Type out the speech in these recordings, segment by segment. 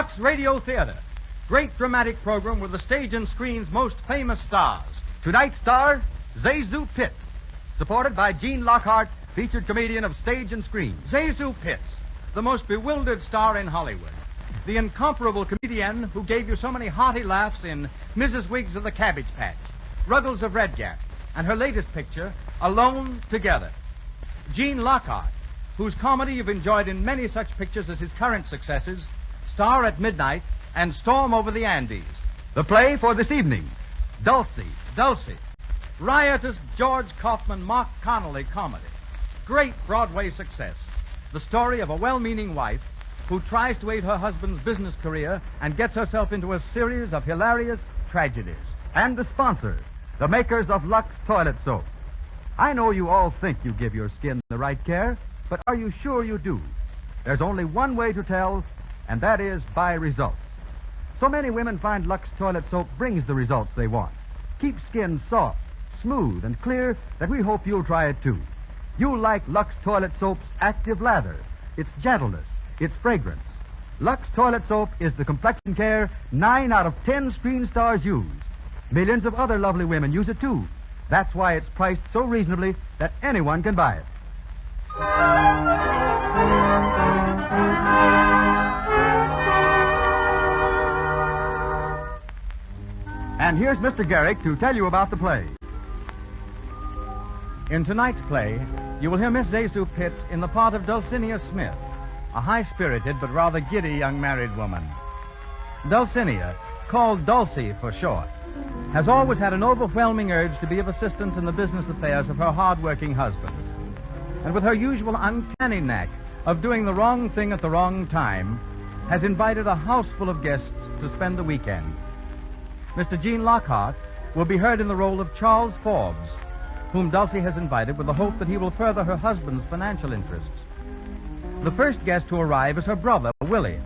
Lux Radio Theater. Great dramatic program with the stage and screen's most famous stars. Tonight's star, Zazu Pitts. Supported by Gene Lockhart, featured comedian of stage and screen. Zazu Pitts, the most bewildered star in Hollywood. The incomparable comedian who gave you so many hearty laughs in Mrs. Wiggs of the Cabbage Patch, Ruggles of Red Gap, and her latest picture, Alone Together. Gene Lockhart, whose comedy you've enjoyed in many such pictures as his current successes, Star at Midnight and Storm Over the Andes. The play for this evening, Dulcy. Dulcy. Riotous George Kaufman, Mark Connolly comedy. Great Broadway success. The story of a well-meaning wife who tries to aid her husband's business career and gets herself into a series of hilarious tragedies. And the sponsor, the makers of Lux Toilet Soap. I know you all think you give your skin the right care, but are you sure you do? There's only one way to tell, and that is by results. So many women find Lux Toilet Soap brings the results they want. Keeps skin soft, smooth, and clear that we hope you'll try it too. You'll like Lux Toilet Soap's active lather, its gentleness, its fragrance. Lux Toilet Soap is the complexion care 9 out of 10 screen stars use. Millions of other lovely women use it too. That's why it's priced so reasonably that anyone can buy it. And here's Mr. Garrick to tell you about the play. In tonight's play, you will hear Miss Zazu Pitts in the part of Dulcinea Smith, a high-spirited but rather giddy young married woman. Dulcinea, called Dulcy for short, has always had an overwhelming urge to be of assistance in the business affairs of her hard-working husband. And with her usual uncanny knack of doing the wrong thing at the wrong time, has invited a house full of guests to spend the weekend. Mr. Gene Lockhart will be heard in the role of Charles Forbes, whom Dulcie has invited with the hope that he will further her husband's financial interests. The first guest to arrive is her brother, Willie,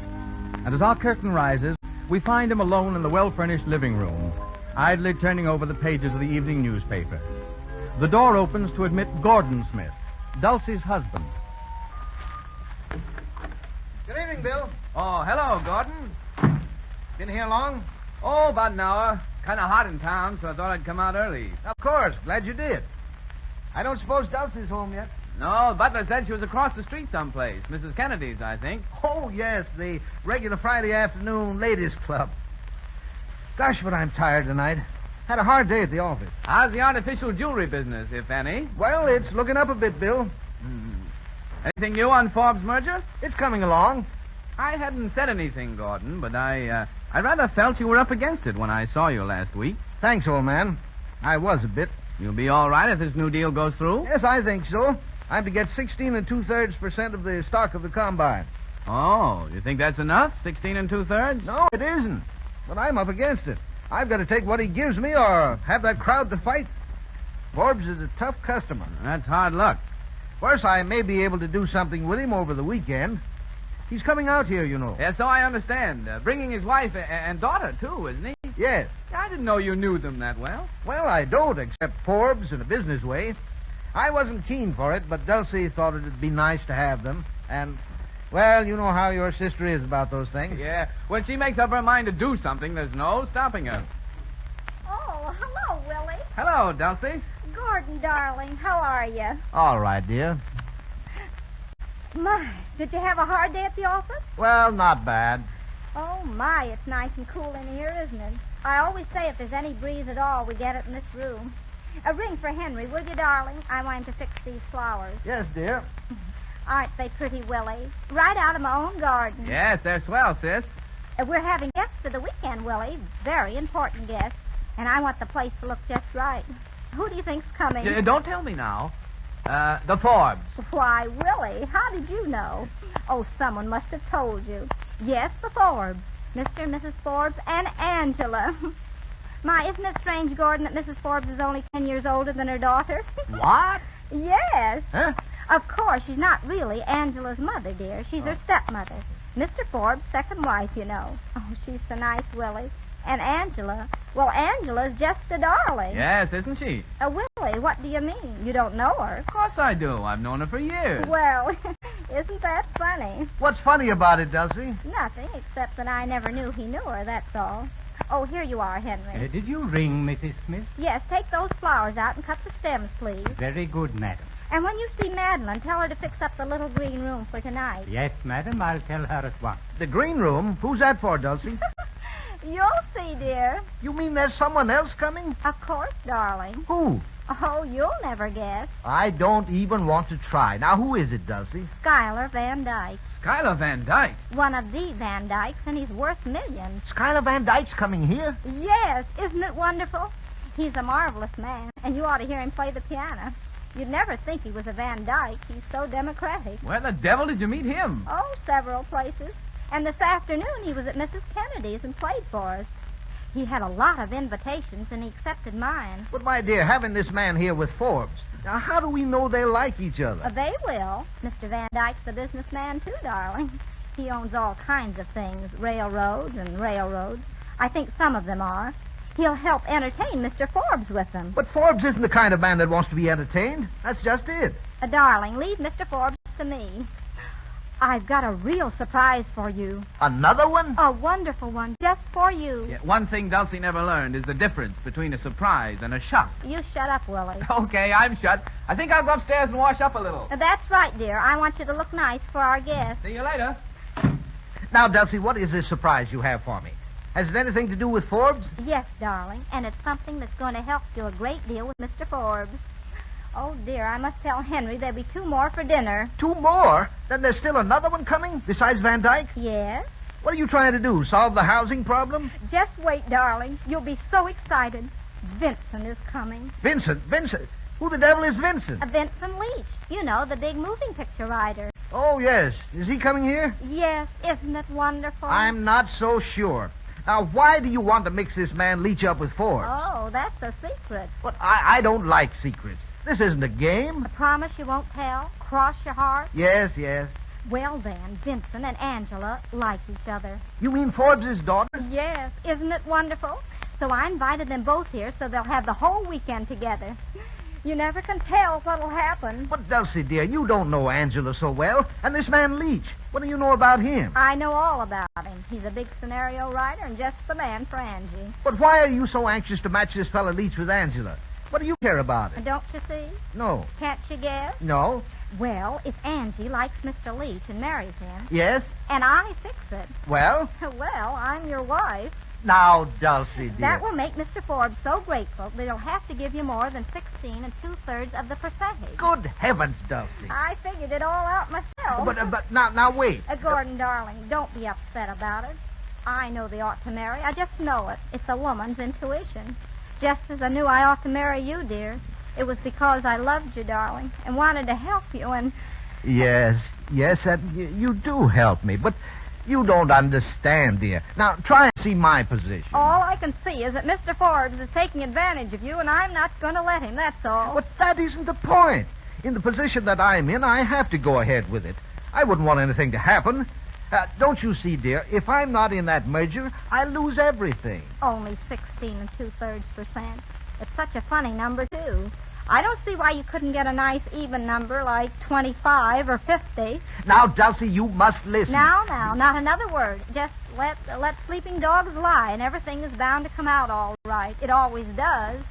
and as our curtain rises, we find him alone in the well-furnished living room, idly turning over the pages of the evening newspaper. The door opens to admit Gordon Smith, Dulcie's husband. Good evening, Bill. Oh, hello, Gordon. Been here long? Oh, about an hour. Kind of hot in town, so I thought I'd come out early. Of course. Glad you did. I don't suppose Dulcie's home yet. No, the butler said she was across the street someplace. Mrs. Kennedy's, I think. Oh, yes, the regular Friday afternoon ladies' club. Gosh, but I'm tired tonight. Had a hard day at the office. How's the artificial jewelry business, if any? Well, it's looking up a bit, Bill. Anything new on Forbes' merger? It's coming along. I hadn't said anything, Gordon, but I rather felt you were up against it when I saw you last week. Thanks, old man. I was a bit. You'll be all right if this new deal goes through? Yes, I think so. I'm to get 16 2/3% of the stock of the combine. Oh, you think that's enough? 16 2/3? No, it isn't. But I'm up against it. I've got to take what he gives me or have that crowd to fight. Forbes is a tough customer. That's hard luck. Of course, I may be able to do something with him over the weekend. He's coming out here, you know. Yeah, so I understand. Bringing his wife and daughter, too, isn't he? Yes. I didn't know you knew them that well. Well, I don't, except Forbes in a business way. I wasn't keen for it, but Dulcie thought it'd be nice to have them. And, well, you know how your sister is about those things. Yeah. When she makes up her mind to do something, there's no stopping her. Oh, hello, Willie. Hello, Dulcie. Gordon, darling, how are you? All right, dear. My, did you have a hard day at the office? Well, not bad. Oh, my, it's nice and cool in here, isn't it? I always say if there's any breeze at all, we get it in this room. A ring for Henry, will you, darling? I want him to fix these flowers. Yes, dear. Aren't they pretty, Willie? Right out of my own garden. Yes, they're swell, sis. We're having guests for the weekend, Willie. Very important guests. And I want the place to look just right. Who do you think's coming? Don't tell me now. The Forbes. Why, Willie, how did you know? Oh, someone must have told you. Yes, the Forbes. Mr. and Mrs. Forbes and Angela. My, isn't it strange, Gordon, that Mrs. Forbes is only 10 years older than her daughter? What? Yes. Huh? Of course, she's not really Angela's mother, dear. She's her stepmother. Mr. Forbes' second wife, you know. Oh, she's so nice, Willie. And Angela, well, Angela's just a darling. Yes, isn't she? Willie, what do you mean? You don't know her? Of course I do. I've known her for years. Well, Isn't that funny? What's funny about it, Dulcy? Nothing, except that I never knew he knew her, that's all. Oh, here you are, Henry. Did you ring, Mrs. Smith? Yes, take those flowers out and cut the stems, please. Very good, madam. And when you see Madeline, tell her to fix up the little green room for tonight. Yes, madam, I'll tell her at once. The green room? Who's that for, Dulcie? You'll see, dear. You mean there's someone else coming? Of course, darling. Who? Oh, you'll never guess. I don't even want to try. Now, who is it, Dulcie? Schuyler Van Dyke. Schuyler Van Dyke. One of the Van Dykes, and he's worth millions. Schuyler Van Dyke's coming here? Yes, isn't it wonderful? He's a marvelous man, and you ought to hear him play the piano. You'd never think he was a Van Dyke. He's so democratic. Where the devil did you meet him? Oh, several places. And this afternoon he was at Mrs. Kennedy's and played for us. He had a lot of invitations, and he accepted mine. But, my dear, having this man here with Forbes, now how do we know they like each other? They will. Mr. Van Dyke's a businessman, too, darling. He owns all kinds of things, railroads and railroads. I think some of them are. He'll help entertain Mr. Forbes with them. But Forbes isn't the kind of man that wants to be entertained. That's just it. Darling, leave Mr. Forbes to me. I've got a real surprise for you. Another one? A wonderful one, just for you. Yeah, one thing Dulcie never learned is the difference between a surprise and a shock. You shut up, Willie. Okay, I'm shut. I think I'll go upstairs and wash up a little. That's right, dear. I want you to look nice for our guests. See you later. Now, Dulcie, what is this surprise you have for me? Has it anything to do with Forbes? Yes, darling, and it's something that's going to help you a great deal with Mr. Forbes. Oh, dear, I must tell Henry there'll be 2 more for dinner. 2 more? Then there's still another one coming, besides Van Dyke? Yes? What are you trying to do, solve the housing problem? Just wait, darling. You'll be so excited. Vincent is coming. Vincent? Who the devil is Vincent? Vincent Leach. You know, the big moving picture writer. Oh, yes. Is he coming here? Yes, isn't it wonderful? I'm not so sure. Now, why do you want to mix this man Leach up with Forbes? Oh, that's a secret. But I don't like secrets. This isn't a game. I promise you won't tell? Cross your heart? Yes. Well, then, Vincent and Angela like each other. You mean Forbes' daughter? Yes, isn't it wonderful? So I invited them both here so they'll have the whole weekend together. You never can tell what'll happen. But, Dulcie, dear, you don't know Angela so well. And this man Leach, what do you know about him? I know all about him. He's a big scenario writer and just the man for Angie. But why are you so anxious to match this fella Leach with Angela? What do you care about it? Don't you see? No. Can't you guess? No. Well, if Angie likes Mr. Leach and marries him, Yes? and I fix it, Well? well, I'm your wife. Now, Dulcie, dear. That will make Mr. Forbes so grateful that he'll have to give you more than 16 2/3 of the percentage. Good heavens, Dulcie. I figured it all out myself. But now, wait. Gordon, darling, don't be upset about it. I know they ought to marry. I just know it. It's a woman's intuition. Just as I knew I ought to marry you, dear. It was because I loved you, darling, and wanted to help you, and... Yes, you do help me, but you don't understand, dear. Now, try and see my position. All I can see is that Mr. Forbes is taking advantage of you, and I'm not going to let him, that's all. But that isn't the point. In the position that I'm in, I have to go ahead with it. I wouldn't want anything to happen. Don't you see, dear, if I'm not in that merger, I lose everything. Only 16 2/3%. It's such a funny number, too. I don't see why you couldn't get a nice even number like 25 or 50. Now, Dulcie, you must listen. Now, not another word. Just let sleeping dogs lie, and everything is bound to come out all right. It always does.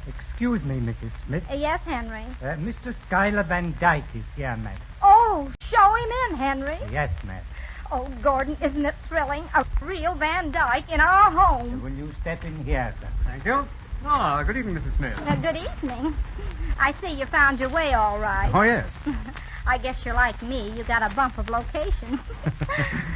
Excuse me, Mrs. Smith. Yes, Henry. Mr. Schuyler Van Dyke is here, madam. Oh, show him in, Henry. Yes, madam. Oh, Gordon, isn't it thrilling? A real Van Dyke in our home. Will you step in here, sir? Thank you. Oh, good evening, Mrs. Smith. Good evening. I see you found your way all right. Oh, yes. I guess you're like me. You got a bump of location.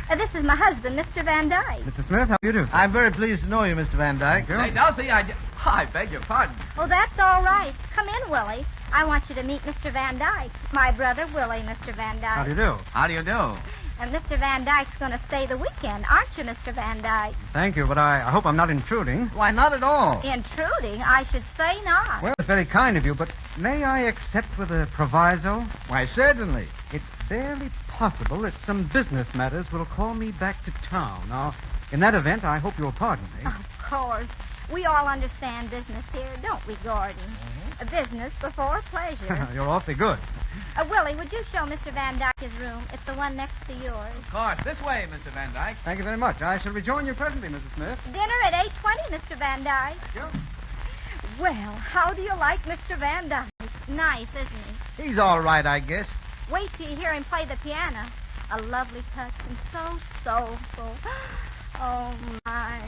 This is my husband, Mr. Van Dyke. Mr. Smith, how do you do? I'm very pleased to know you, Mr. Van Dyke. Hey, Dulcie, I beg your pardon. Oh, that's all right. Come in, Willie. I want you to meet Mr. Van Dyke. My brother, Willie, Mr. Van Dyke. How do you do? How do you do? And Mr. Van Dyke's going to stay the weekend, aren't you, Mr. Van Dyke? Thank you, but I hope I'm not intruding. Why, not at all. Intruding? I should say not. Well, it's very kind of you, but may I accept with a proviso? Why, certainly. It's barely possible that some business matters will call me back to town. Now, in that event, I hope you'll pardon me. Of course. We all understand business here, don't we, Gordon? Business before pleasure. You're awfully good. Willie, would you show Mr. Van Dyke his room? It's the one next to yours. Of course. This way, Mr. Van Dyke. Thank you very much. I shall rejoin you presently, Mrs. Smith. Dinner at 8:20, Mr. Van Dyke. Sure. Well, how do you like Mr. Van Dyke? Nice, isn't he? He's all right, I guess. Wait till you hear him play the piano. A lovely touch and so soulful. Oh, my.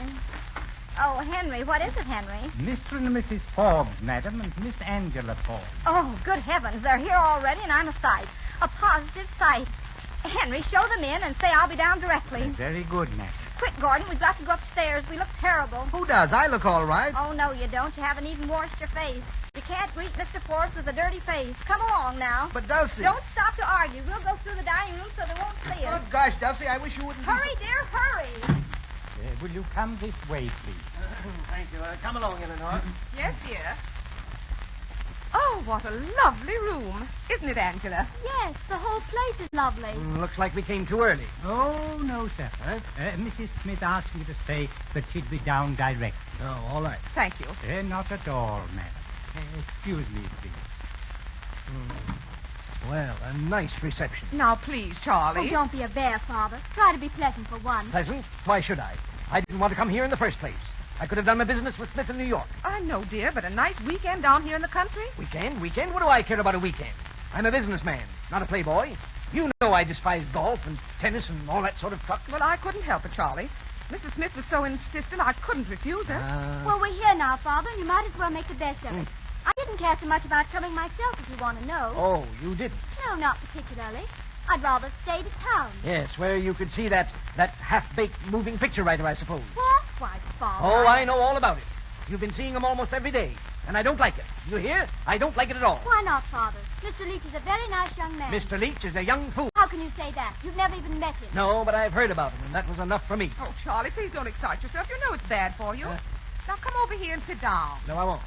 Oh, Henry, what is it, Henry? Mr. and Mrs. Forbes, madam, and Miss Angela Forbes. Oh, good heavens, they're here already, and I'm a sight. A positive sight. Henry, show them in and say I'll be down directly. Very good, madam. Quick, Gordon, we've got to go upstairs. We look terrible. Who does? I look all right. Oh, no, you don't. You haven't even washed your face. You can't greet Mr. Forbes with a dirty face. Come along now. But, Dulcy... Don't stop to argue. We'll go through the dining room so they won't see us. Oh, gosh, Dulcy, I wish you wouldn't... Hurry, dear, hurry. Will you come this way, please? Thank you. Come along, Eleanor. Yes, dear. Oh, what a lovely room. Isn't it, Angela? Yes, the whole place is lovely. Looks like we came too early. Oh, no, sir. Huh? Mrs. Smith asked me to say that she'd be down direct. Oh, all right. Thank you. Not at all, madam. Excuse me, please. Well, a nice reception. Now, please, Charlie. Oh, don't be a bear, Father. Try to be pleasant for once. Pleasant? Why should I? I didn't want to come here in the first place. I could have done my business with Smith in New York. I know, dear, but a nice weekend down here in the country? Weekend? What do I care about a weekend? I'm a businessman, not a playboy. You know I despise golf and tennis and all that sort of truck. Well, I couldn't help it, Charlie. Mrs. Smith was so insistent, I couldn't refuse her. Well, we're here now, Father, and you might as well make the best of it. I didn't care so much about coming myself, if you want to know. Oh, you didn't? No, not particularly. I'd rather stay to town. Yes, where you could see that half-baked moving picture writer, I suppose. What? Why, Father? Oh, I know all about it. You've been seeing him almost every day, and I don't like it. You hear? I don't like it at all. Why not, Father? Mr. Leach is a very nice young man. Mr. Leach is a young fool. How can you say that? You've never even met him. No, but I've heard about him, and that was enough for me. Oh, Charlie, please don't excite yourself. You know it's bad for you. Now, come over here and sit down. No, I won't.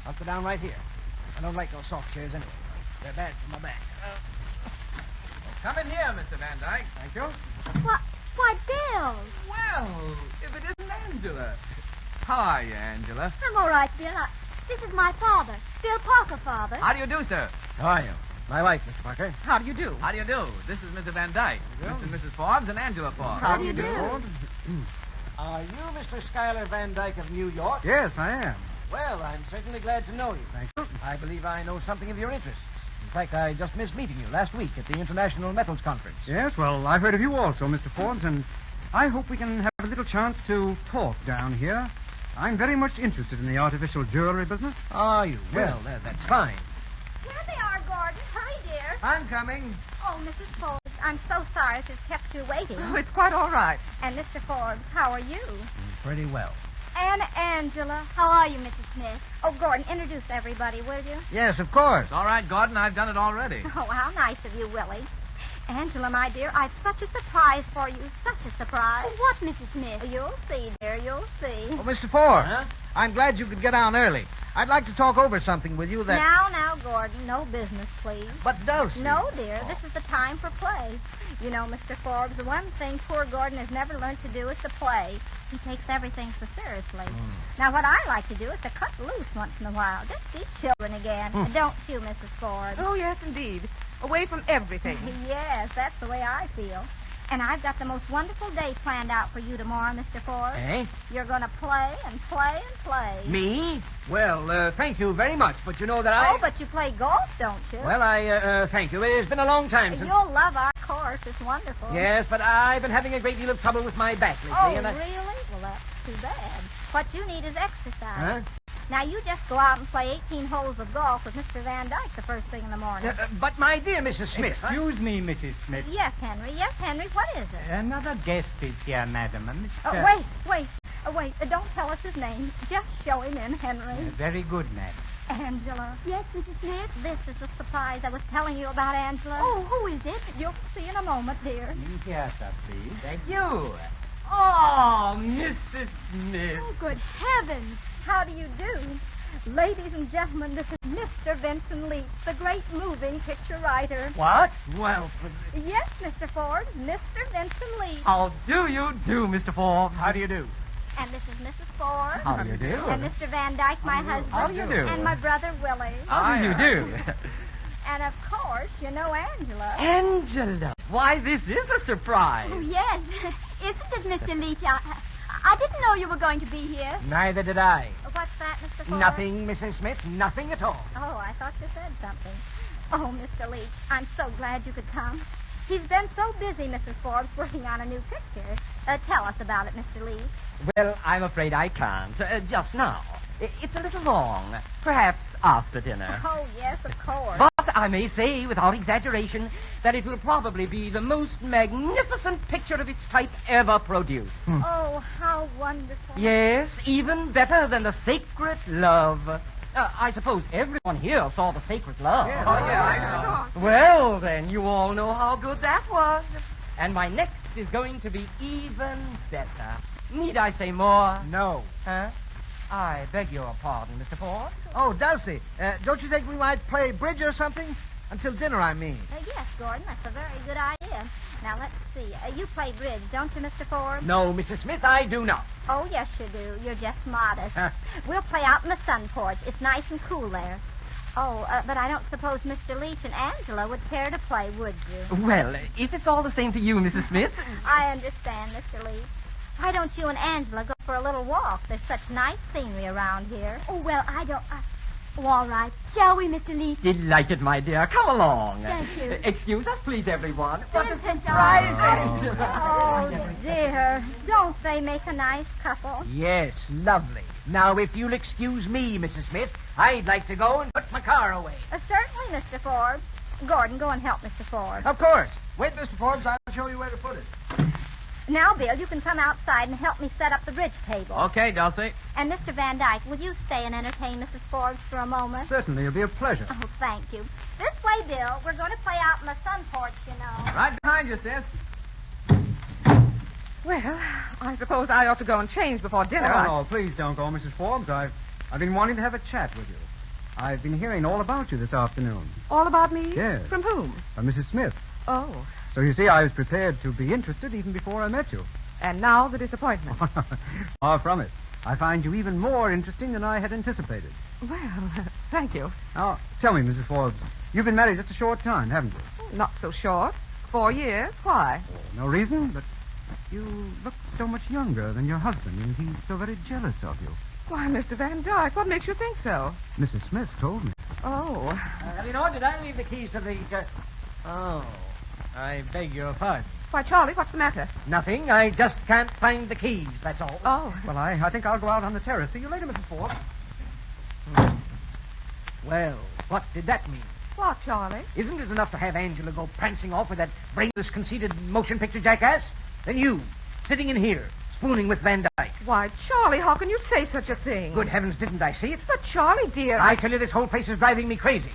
I'll sit down right here. I don't like those soft chairs anyway. They're bad for my back. Come in here, Mr. Van Dyke. Thank you. Why, Bill. Well, if it isn't Angela. How are you, Angela? I'm all right, Bill. This is my father, Bill Parker, Father. How do you do, sir? How are you? My wife, Mr. Parker. How do you do? How do you do? This is Mr. Van Dyke. Mr. and Mrs. Forbes and Angela Forbes. How do you do? Are you Mr. Schuyler Van Dyke of New York? Yes, I am. Well, I'm certainly glad to know you. Thank you. I believe I know something of your interests. In fact, I just missed meeting you last week at the International Metals Conference. Yes, well, I've heard of you also, Mr. Forbes, and I hope we can have a little chance to talk down here. I'm very much interested in the artificial jewelry business. Are you? Well, that's fine. Here they are, Gordon. Hurry, dear. I'm coming. Oh, Mrs. Forbes, I'm so sorry if it's kept you waiting. Oh, it's quite all right. And Mr. Forbes, how are you? Pretty well. And Angela. How are you, Mrs. Smith? Oh, Gordon, introduce everybody, will you? Yes, of course. All right, Gordon, I've done it already. Oh, how nice of you, Willie. Angela, my dear, I've such a surprise for you. Such a surprise. What, Mrs. Smith? You'll see, dear. You'll see. Oh, Mr. Forbes, Huh? I'm glad you could get down early. I'd like to talk over something with you that... Now, Gordon, no business, please. But, Dulcy... No, dear, this is the time for play. You know, Mr. Forbes, the one thing poor Gordon has never learned to do is to play. He takes everything so seriously. Now, what I like to do is to cut loose once in a while. Just be children again. Don't you, Mrs. Forbes? Oh, yes, indeed. Away from everything. Yes, that's the way I feel. And I've got the most wonderful day planned out for you tomorrow, Mr. Forbes. Eh? You're going to play and play and play. Me? Well, thank you very much, but you know that I... Oh, but you play golf, don't you? Well, thank you. It's been a long time since... You'll love our course. It's wonderful. Yes, but I've been having a great deal of trouble with my back lately, Oh, and I... really? Well, that's too bad. What you need is exercise. Huh? Now, you just go out and play 18 holes of golf with Mr. Van Dyke the first thing in the morning. But, my dear Mrs. Smith... Excuse me, Mrs. Smith. Yes, Henry. Yes, Henry. What is it? Another guest is here, madam. Mr. Wait. Don't tell us his name. Just show him in, Henry. Very good, madam. Angela. Yes, Mrs. Smith? This is the surprise I was telling you about, Angela. Oh, who is it? You'll see in a moment, dear. Here, sir, please. Thank you. Oh, Mrs. Smith. Oh, good heavens. How do you do? Ladies and gentlemen, this is Mr. Vincent Leach, the great moving picture writer. What? Well, Yes, Mr. Forbes, Mr. Vincent Leach. How do you do, Mr. Forbes? How do you do? And this is Mrs. Ford. How do you do? And Mr. Van Dyke, my husband. How do you do? And my brother, Willie. How do you do? And, of course, you know Angela. Angela. Why, this is a surprise. Oh, yes. Isn't it, Mr. Leach? I didn't know you were going to be here. Neither did I. What's that, Mr. Ford? Nothing, Mrs. Smith. Nothing at all. Oh, I thought you said something. Oh, Mr. Leach, I'm so glad you could come. He's been so busy, Mrs. Forbes, working on a new picture. Tell us about it, Mr. Leach. Well, I'm afraid I can't. Just now. It's a little long. Perhaps after dinner. Oh, yes, of course. But I may say, without exaggeration, that it will probably be the most magnificent picture of its type ever produced. Oh, how wonderful. Yes, even better than the Sacred Love. I suppose everyone here saw the Sacred Love. Yeah. Oh, yeah, I know. Well, then, you all know how good that was. And my next is going to be even better. Need I say more? No. Huh? I beg your pardon, Mr. Ford. Oh, Dulcy, don't you think we might play bridge or something? Until dinner, I mean. Yes, Gordon, that's a very good idea. Now, let's see. You play bridge, don't you, Mr. Ford? No, Mrs. Smith, I do not. Oh, yes, you do. You're just modest. We'll play out in the sun porch. It's nice and cool there. Oh, but I don't suppose Mr. Leach and Angela would care to play, would you? Well, if it's all the same to you, Mrs. Smith. I understand, Mr. Leach. Why don't you and Angela go for a little walk? There's such nice scenery around here. Oh, well, I don't... Oh, all right. Shall we, Mr. Leach? Delighted, my dear. Come along. Thank you. Excuse us, please, everyone. What a surprise, Oh, dear. Don't they make a nice couple? Yes, lovely. Now, if you'll excuse me, Mrs. Smith, I'd like to go and put my car away. Certainly, Mr. Forbes. Gordon, go and help Mr. Forbes. Of course. Wait, Mr. Forbes, I'll show you where to put it. Now, Bill, you can come outside and help me set up the bridge table. Okay, Dulcy. And Mr. Van Dyke, will you stay and entertain Mrs. Forbes for a moment? Certainly, it'll be a pleasure. Oh, thank you. This way, Bill. We're going to play out in the sun porch, you know. Right behind you, sis. Well, I suppose I ought to go and change before dinner. Oh, no, please don't go, Mrs. Forbes. I've been wanting to have a chat with you. I've been hearing all about you this afternoon. All about me? Yes. From whom? Mrs. Smith. Oh. So you see, I was prepared to be interested even before I met you. And now the disappointment. Far from it. I find you even more interesting than I had anticipated. Well, thank you. Now, tell me, Mrs. Forbes, you've been married just a short time, haven't you? Not so short. 4 years. Why? No reason, but you look so much younger than your husband, and he's so very jealous of you. Why, Mr. Van Dyke, what makes you think so? Mrs. Smith told me. Oh. Eleanor, did I leave the keys to the... Oh, I beg your pardon. Why, Charlie, what's the matter? Nothing. I just can't find the keys, that's all. Oh. Well, I think I'll go out on the terrace. See you later, Mrs. Forbes. Well, what did that mean? What, Charlie? Isn't it enough to have Angela go prancing off with that brainless, conceited motion picture jackass? Then you, sitting in here, spooning with Van Dyke. Why, Charlie, how can you say such a thing? Good heavens, didn't I see it? But, Charlie, dear... I tell you, this whole place is driving me crazy.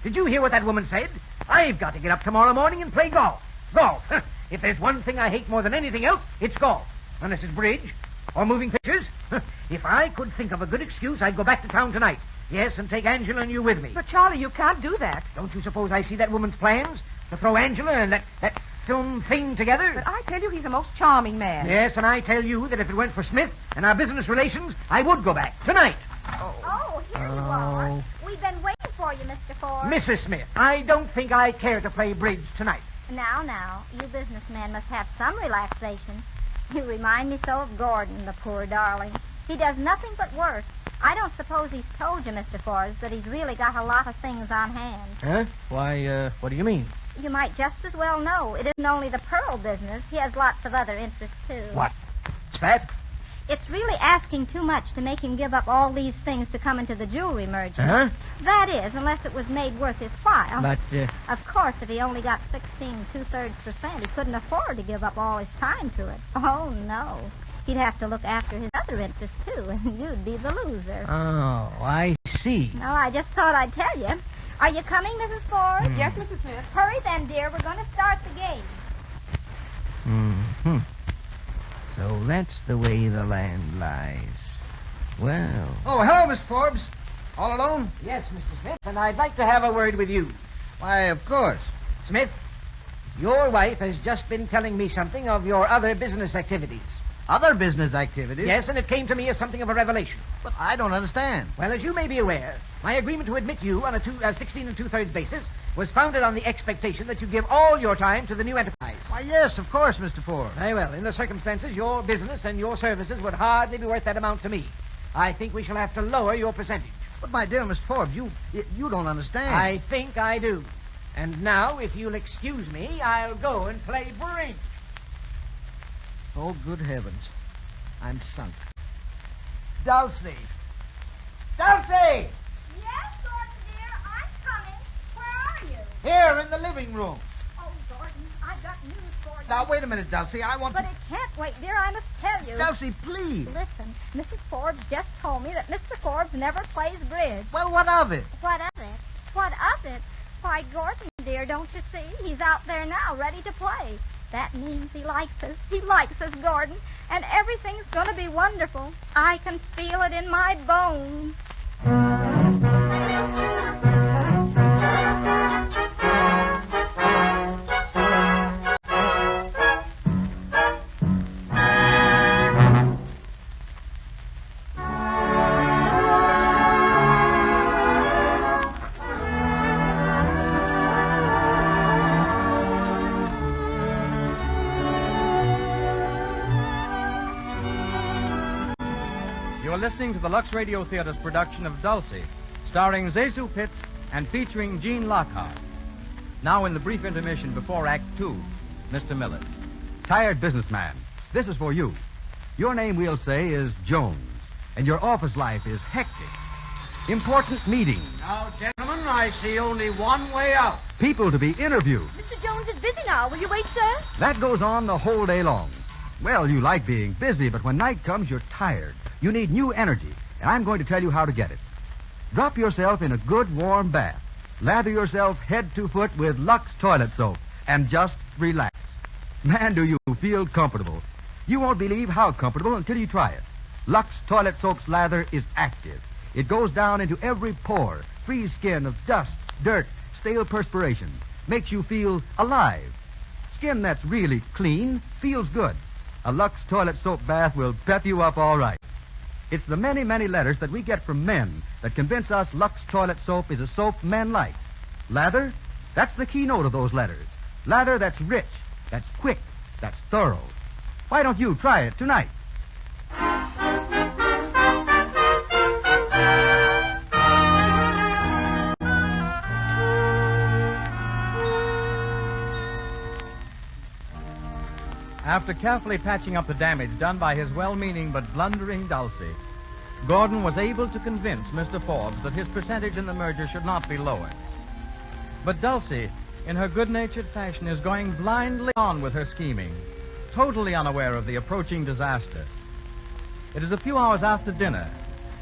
Did you hear what that woman said? I've got to get up tomorrow morning and play golf. Golf. If there's one thing I hate more than anything else, it's golf. Unless it's bridge or moving pictures. If I could think of a good excuse, I'd go back to town tonight. Yes, and take Angela and you with me. But, Charlie, you can't do that. Don't you suppose I see that woman's plans? To throw Angela and that film thing together? But I tell you, he's a most charming man. Yes, and I tell you that if it weren't for Smith and our business relations, I would go back. Tonight. Oh, here you are. We've been waiting for you, Mr. Forbes. Mrs. Smith, I don't think I care to play bridge tonight. Now, you businessmen must have some relaxation. You remind me so of Gordon, the poor darling. He does nothing but work. I don't suppose he's told you, Mr. Forbes, that he's really got a lot of things on hand. Huh? Why, what do you mean? You might just as well know. It isn't only the pearl business. He has lots of other interests, too. What's that? It's really asking too much to make him give up all these things to come into the jewelry merger. Huh? That is, unless it was made worth his while. But, Of course, if he only got 16 2/3%, he couldn't afford to give up all his time to it. Oh, no. He'd have to look after his other interests, too, and you'd be the loser. Oh, I see. No, I just thought I'd tell you. Are you coming, Mrs. Ford? Yes, Mrs. Smith. Hurry then, dear. We're going to start the game. Mm-hmm. So that's the way the land lies. Well... Oh, hello, Mr. Forbes. All alone? Yes, Mr. Smith, and I'd like to have a word with you. Why, of course. Smith, your wife has just been telling me something of your other business activities. Other business activities? Yes, and it came to me as something of a revelation. But I don't understand. Well, as you may be aware, my agreement to admit you on a 16 2/3 basis was founded on the expectation that you give all your time to the new enterprise. Why, yes, of course, Mr. Forbes. Very well. In the circumstances, your business and your services would hardly be worth that amount to me. I think we shall have to lower your percentage. But, my dear Mr. Forbes, you don't understand. I think I do. And now, if you'll excuse me, I'll go and play bridge. Oh, good heavens. I'm sunk. Dulcy! Dulcy! Yes, Gordon, dear, I'm coming. Where are you? Here, in the living room. Oh, Gordon, I've got news for you. Now, wait a minute, Dulcy. I want But to... it can't wait, dear. I must tell you. Dulcy, please. Listen, Mrs. Forbes just told me that Mr. Forbes never plays bridge. Well, what of it? What of it? What of it? Why, Gordon, dear, don't you see? He's out there now, ready to play. That means he likes us. He likes us, Gordon. And everything's going to be wonderful. I can feel it in my bones. You're listening to the Lux Radio Theater's production of Dulcy, starring Zezu Pitts and featuring Gene Lockhart. Now, in the brief intermission before Act 2, Mr. Miller. Tired businessman, this is for you. Your name, we'll say, is Jones, and your office life is hectic. Important meetings. Now, gentlemen, I see only one way out. People to be interviewed. Mr. Jones is busy now. Will you wait, sir? That goes on the whole day long. Well, you like being busy, but when night comes, you're tired. You need new energy, and I'm going to tell you how to get it. Drop yourself in a good warm bath. Lather yourself head to foot with Lux toilet soap, and just relax. Man, do you feel comfortable. You won't believe how comfortable until you try it. Lux toilet soap's lather is active. It goes down into every pore, frees skin of dust, dirt, stale perspiration, makes you feel alive. Skin that's really clean feels good. A Lux toilet soap bath will pep you up all right. It's the many, many letters that we get from men that convince us Lux toilet soap is a soap men like. Lather, that's the keynote of those letters. Lather that's rich, that's quick, that's thorough. Why don't you try it tonight? After carefully patching up the damage done by his well-meaning but blundering Dulcy, Gordon was able to convince Mr. Forbes that his percentage in the merger should not be lowered. But Dulcy, in her good-natured fashion, is going blindly on with her scheming, totally unaware of the approaching disaster. It is a few hours after dinner,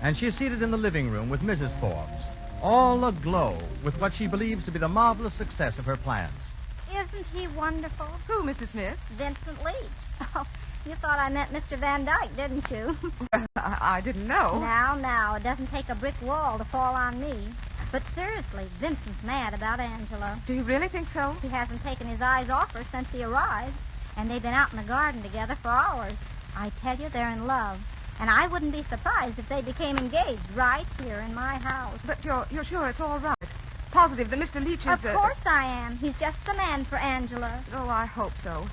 and she is seated in the living room with Mrs. Forbes, all aglow with what she believes to be the marvelous success of her plans. Isn't he wonderful? Who, Mrs. Smith? Vincent Leach. Oh, you thought I meant Mr. Van Dyke, didn't you? I didn't know. Now, it doesn't take a brick wall to fall on me. But seriously, Vincent's mad about Angela. Do you really think so? He hasn't taken his eyes off her since he arrived. And they've been out in the garden together for hours. I tell you, they're in love. And I wouldn't be surprised if they became engaged right here in my house. But you're sure it's all right? Positive that Mr. Leach is... Of course I am. He's just the man for Angela. Oh, I hope so.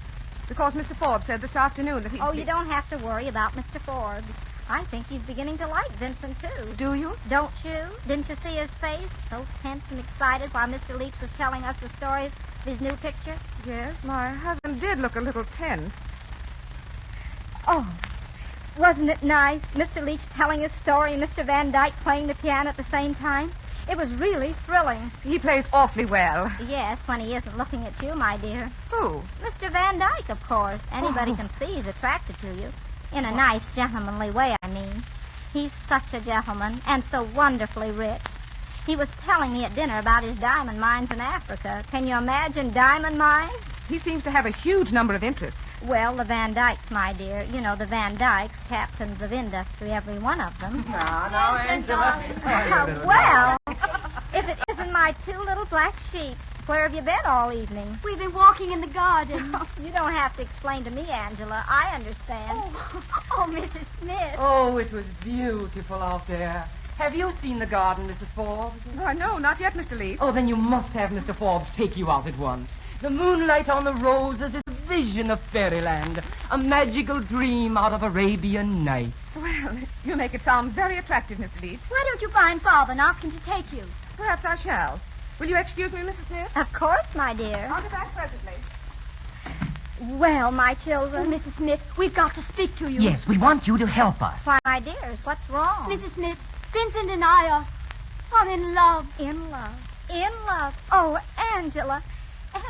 Because Mr. Forbes said this afternoon that he... Oh, you don't have to worry about Mr. Forbes. I think he's beginning to like Vincent, too. Do you? Don't you? Didn't you see his face? So tense and excited while Mr. Leach was telling us the story of his new picture? Yes, my husband did look a little tense. Oh, wasn't it nice? Mr. Leach telling his story and Mr. Van Dyke playing the piano at the same time? It was really thrilling. He plays awfully well. Yes, when he isn't looking at you, my dear. Who? Mr. Van Dyke, of course. Anybody can see he's attracted to you. In a nice, gentlemanly way, I mean. He's such a gentleman and so wonderfully rich. He was telling me at dinner about his diamond mines in Africa. Can you imagine diamond mines? He seems to have a huge number of interests. Well, the Van Dykes, my dear. You know, the Van Dykes, captains of industry, every one of them. Now, Angela. Well, if it isn't my two little black sheep, Where have you been all evening? We've been walking in the garden. You don't have to explain to me, Angela. I understand. Oh, Mrs. Smith. Oh, it was beautiful out there. Have you seen the garden, Mrs. Forbes? Why, no, not yet, Mr. Leach. Oh, then you must have Mr. Forbes take you out at once. The moonlight on the roses is a vision of fairyland, a magical dream out of Arabian Nights. Well, you make it sound very attractive, Mr. Leach. Why don't you find Father and ask him to take you? Perhaps I shall. Will you excuse me, Mrs. Smith? Of course, my dear. I'll be back presently. Well, my children. Oh, Mrs. Smith, we've got to speak to you. Yes, we want you to help us. Why, my dears, what's wrong? Mrs. Smith, Vincent and I are in love. In love. In love. Oh, Angela.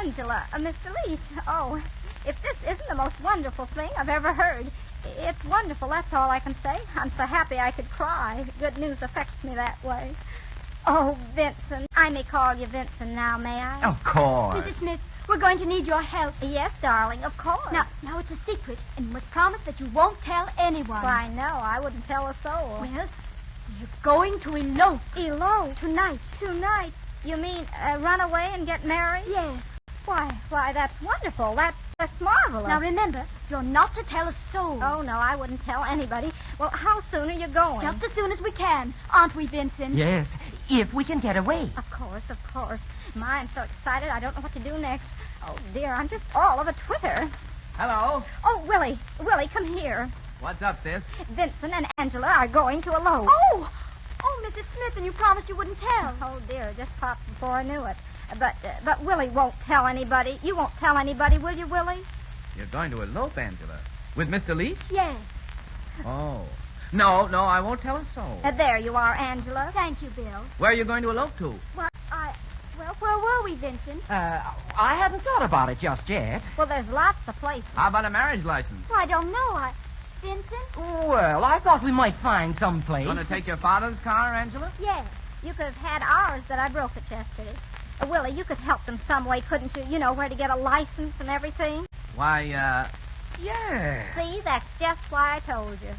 Angela, Mr. Leach. Oh, if this isn't the most wonderful thing I've ever heard. It's wonderful, that's all I can say. I'm so happy I could cry. Good news affects me that way. Oh, Vincent. I may call you Vincent now, may I? Of course. Mrs. Smith, we're going to need your help. Yes, darling, of course. Now it's a secret, and you must promise that you won't tell anyone. Why, no, I wouldn't tell a soul. Well, you're going to elope. Elope? Tonight. Tonight? You mean run away and get married? Yes. Why, that's wonderful. That's marvelous. Now remember, you're not to tell a soul. Oh, no, I wouldn't tell anybody. Well, how soon are you going? Just as soon as we can, aren't we, Vincent? Yes, if we can get away. Of course, of course. My, I'm so excited, I don't know what to do next. Oh, dear, I'm just all of a twitter. Hello. Oh, Willie, come here. What's up, sis? Vincent and Angela are going to elope. Oh, Mrs. Smith, and you promised you wouldn't tell. Oh, dear, just popped before I knew it. But Willie won't tell anybody. You won't tell anybody, will you, Willie? You're going to elope, Angela. With Mr. Leach? Yes. Oh. No, I won't tell a soul. There you are, Angela. Thank you, Bill. Where are you going to elope to? Well, where were we, Vincent? I hadn't thought about it just yet. Well, there's lots of places. How about a marriage license? Well, I don't know. Vincent? Well, I thought we might find some place. Going to take your father's car, Angela? Yes. You could have had ours that I broke it yesterday. Willie, you could help them some way, couldn't you? You know, where to get a license and everything. Why, Yeah. See, that's just why I told you.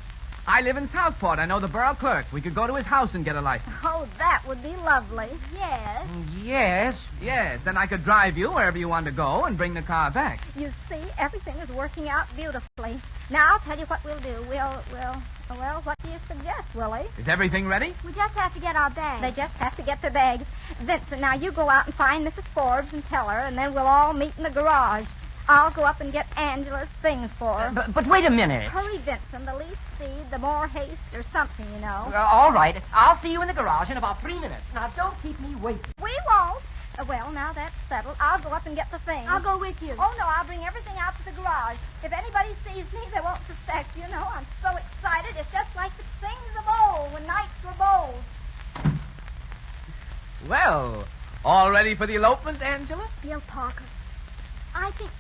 I live in Southport. I know the borough clerk. We could go to his house and get a license. Oh, that would be lovely. Yes. Yes. Yes, then I could drive you wherever you want to go and bring the car back. You see, everything is working out beautifully. Now, I'll tell you what we'll do. Well, what do you suggest, Willie? Is everything ready? We just have to get our bags. They just have to get their bags. Vincent, now you go out and find Mrs. Forbes and tell her, and then we'll all meet in the garage. I'll go up and get Angela's things for her. But wait a minute. Hurry, Vincent. The least speed, the more haste, or something, you know. All right. I'll see you in the garage in about 3 minutes. Now, don't keep me waiting. We won't. Well, now that's settled. I'll go up and get the things. I'll go with you. Oh, no, I'll bring everything out to the garage. If anybody sees me, they won't suspect. You know, I'm so excited. It's just like the things of old, when knights were bold. Well, all ready for the elopement, Angela? Bill Parker, I think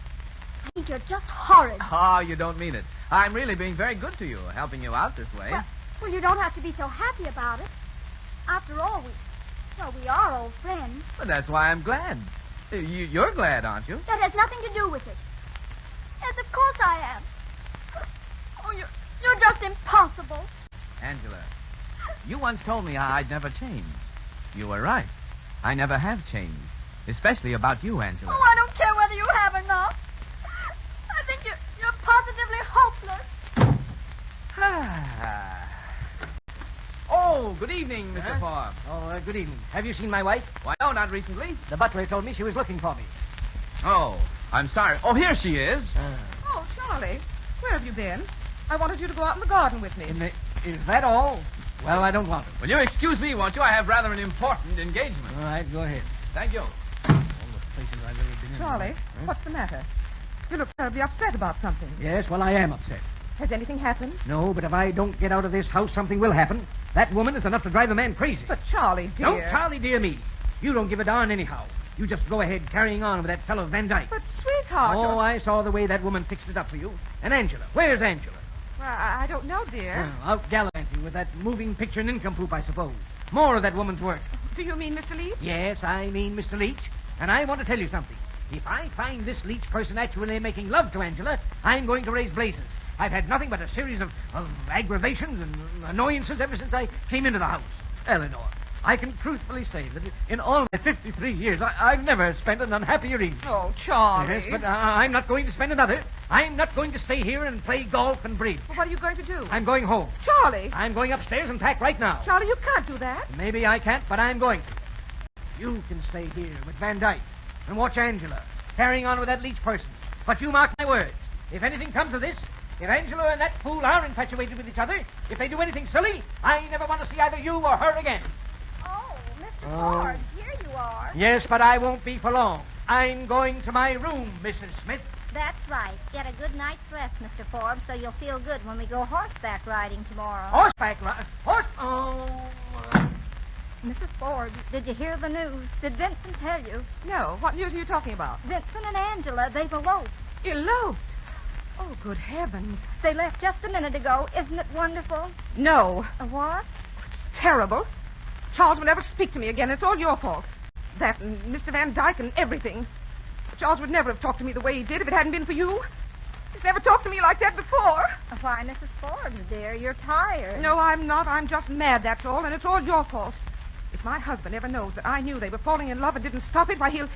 you're just horrid. Oh, you don't mean it. I'm really being very good to you, helping you out this way. Well, you don't have to be so happy about it. After all, we are old friends. But that's why I'm glad. You're glad, aren't you? That has nothing to do with it. Yes, of course I am. Oh, you're just impossible. Angela, you once told me I'd never change. You were right. I never have changed. Especially about you, Angela. Oh, I don't care whether you have or not. I think you're positively hopeless. Oh, good evening, Mr. Forbes. Oh, good evening. Have you seen my wife? Why, no, not recently. The butler told me she was looking for me. Oh, I'm sorry. Oh, here she is. Oh, Charlie, where have you been? I wanted you to go out in the garden with me. Is that all? Well, I don't want to. Will you excuse me, won't you? I have rather an important engagement. All right, go ahead. Thank you. All the places I've ever been in. Charlie, what's the matter? You look terribly upset about something. Yes, well, I am upset. Has anything happened? No, but if I don't get out of this house, something will happen. That woman is enough to drive a man crazy. But Charlie, dear. Don't Charlie dear me. You don't give a darn anyhow. You just go ahead carrying on with that fellow Van Dyke. But, sweetheart... Oh, I saw the way that woman fixed it up for you. And Angela. Where's Angela? Well, I don't know, dear. Well, out gallivanting with that moving picture nincompoop, I suppose. More of that woman's work. Do you mean Mr. Leach? Yes, I mean Mr. Leach. And I want to tell you something. If I find this Leach person actually making love to Angela, I'm going to raise blazes. I've had nothing but a series of aggravations and annoyances ever since I came into the house. Eleanor, I can truthfully say that in all my 53 years, I've never spent an unhappier evening. Oh, Charlie. Yes, but I'm not going to spend another. I'm not going to stay here and play golf and bridge. Well, what are you going to do? I'm going home. Charlie. I'm going upstairs and pack right now. Charlie, you can't do that. Maybe I can't, but I'm going to. You can stay here with Van Dyke and watch Angela carrying on with that leech person. But you mark my words. If anything comes of this, if Angela and that fool are infatuated with each other, if they do anything silly, I never want to see either you or her again. Oh, Mr. Forbes, here you are. Yes, but I won't be for long. I'm going to my room, Mrs. Smith. That's right. Get a good night's rest, Mr. Forbes, so you'll feel good when we go horseback riding tomorrow. Horseback ride? Oh. Mrs. Forbes, did you hear the news? Did Vincent tell you? No. What news are you talking about? Vincent and Angela, they've eloped. Eloped? Oh, good heavens. They left just a minute ago. Isn't it wonderful? No. What? It's terrible. Charles will never speak to me again. It's all your fault. That and Mr. Van Dyke and everything. Charles would never have talked to me the way he did if it hadn't been for you. He's never talked to me like that before. Why, Mrs. Forbes, dear, you're tired. No, I'm not. I'm just mad, that's all, and it's all your fault. If my husband ever knows that I knew they were falling in love and didn't stop it, why,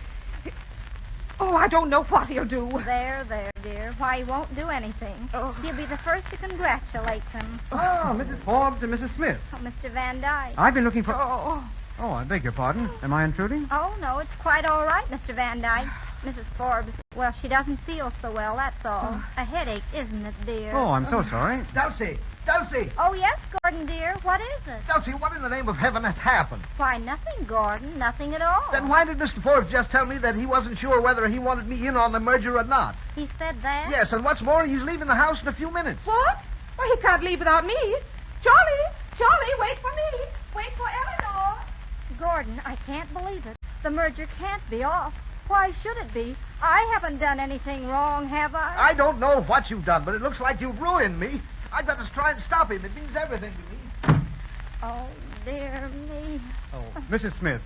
Oh, I don't know what he'll do. There, dear. Why, he won't do anything. Oh. He'll be the first to congratulate them. Oh, Mrs. Forbes and Mrs. Smith. Oh, Mr. Van Dyke. I've been looking for... Oh. Oh, I beg your pardon. Am I intruding? Oh, no, it's quite all right, Mr. Van Dyke. Mrs. Forbes, well, she doesn't feel so well, that's all. A headache, isn't it, dear? Oh, I'm so sorry. Dulcy! Dulcy! Oh, yes, Gordon, dear. What is it? Dulcy, what in the name of heaven has happened? Why, nothing, Gordon. Nothing at all. Then why did Mr. Forbes just tell me that he wasn't sure whether he wanted me in on the merger or not? He said that? Yes, and what's more, he's leaving the house in a few minutes. What? Well, he can't leave without me. Charlie, wait for me. Wait for Eleanor. Gordon, I can't believe it. The merger can't be off. Why should it be? I haven't done anything wrong, have I? I don't know what you've done, but it looks like you've ruined me. I've got to try and stop him. It means everything to me. Oh, dear me. Oh, Mrs. Smith.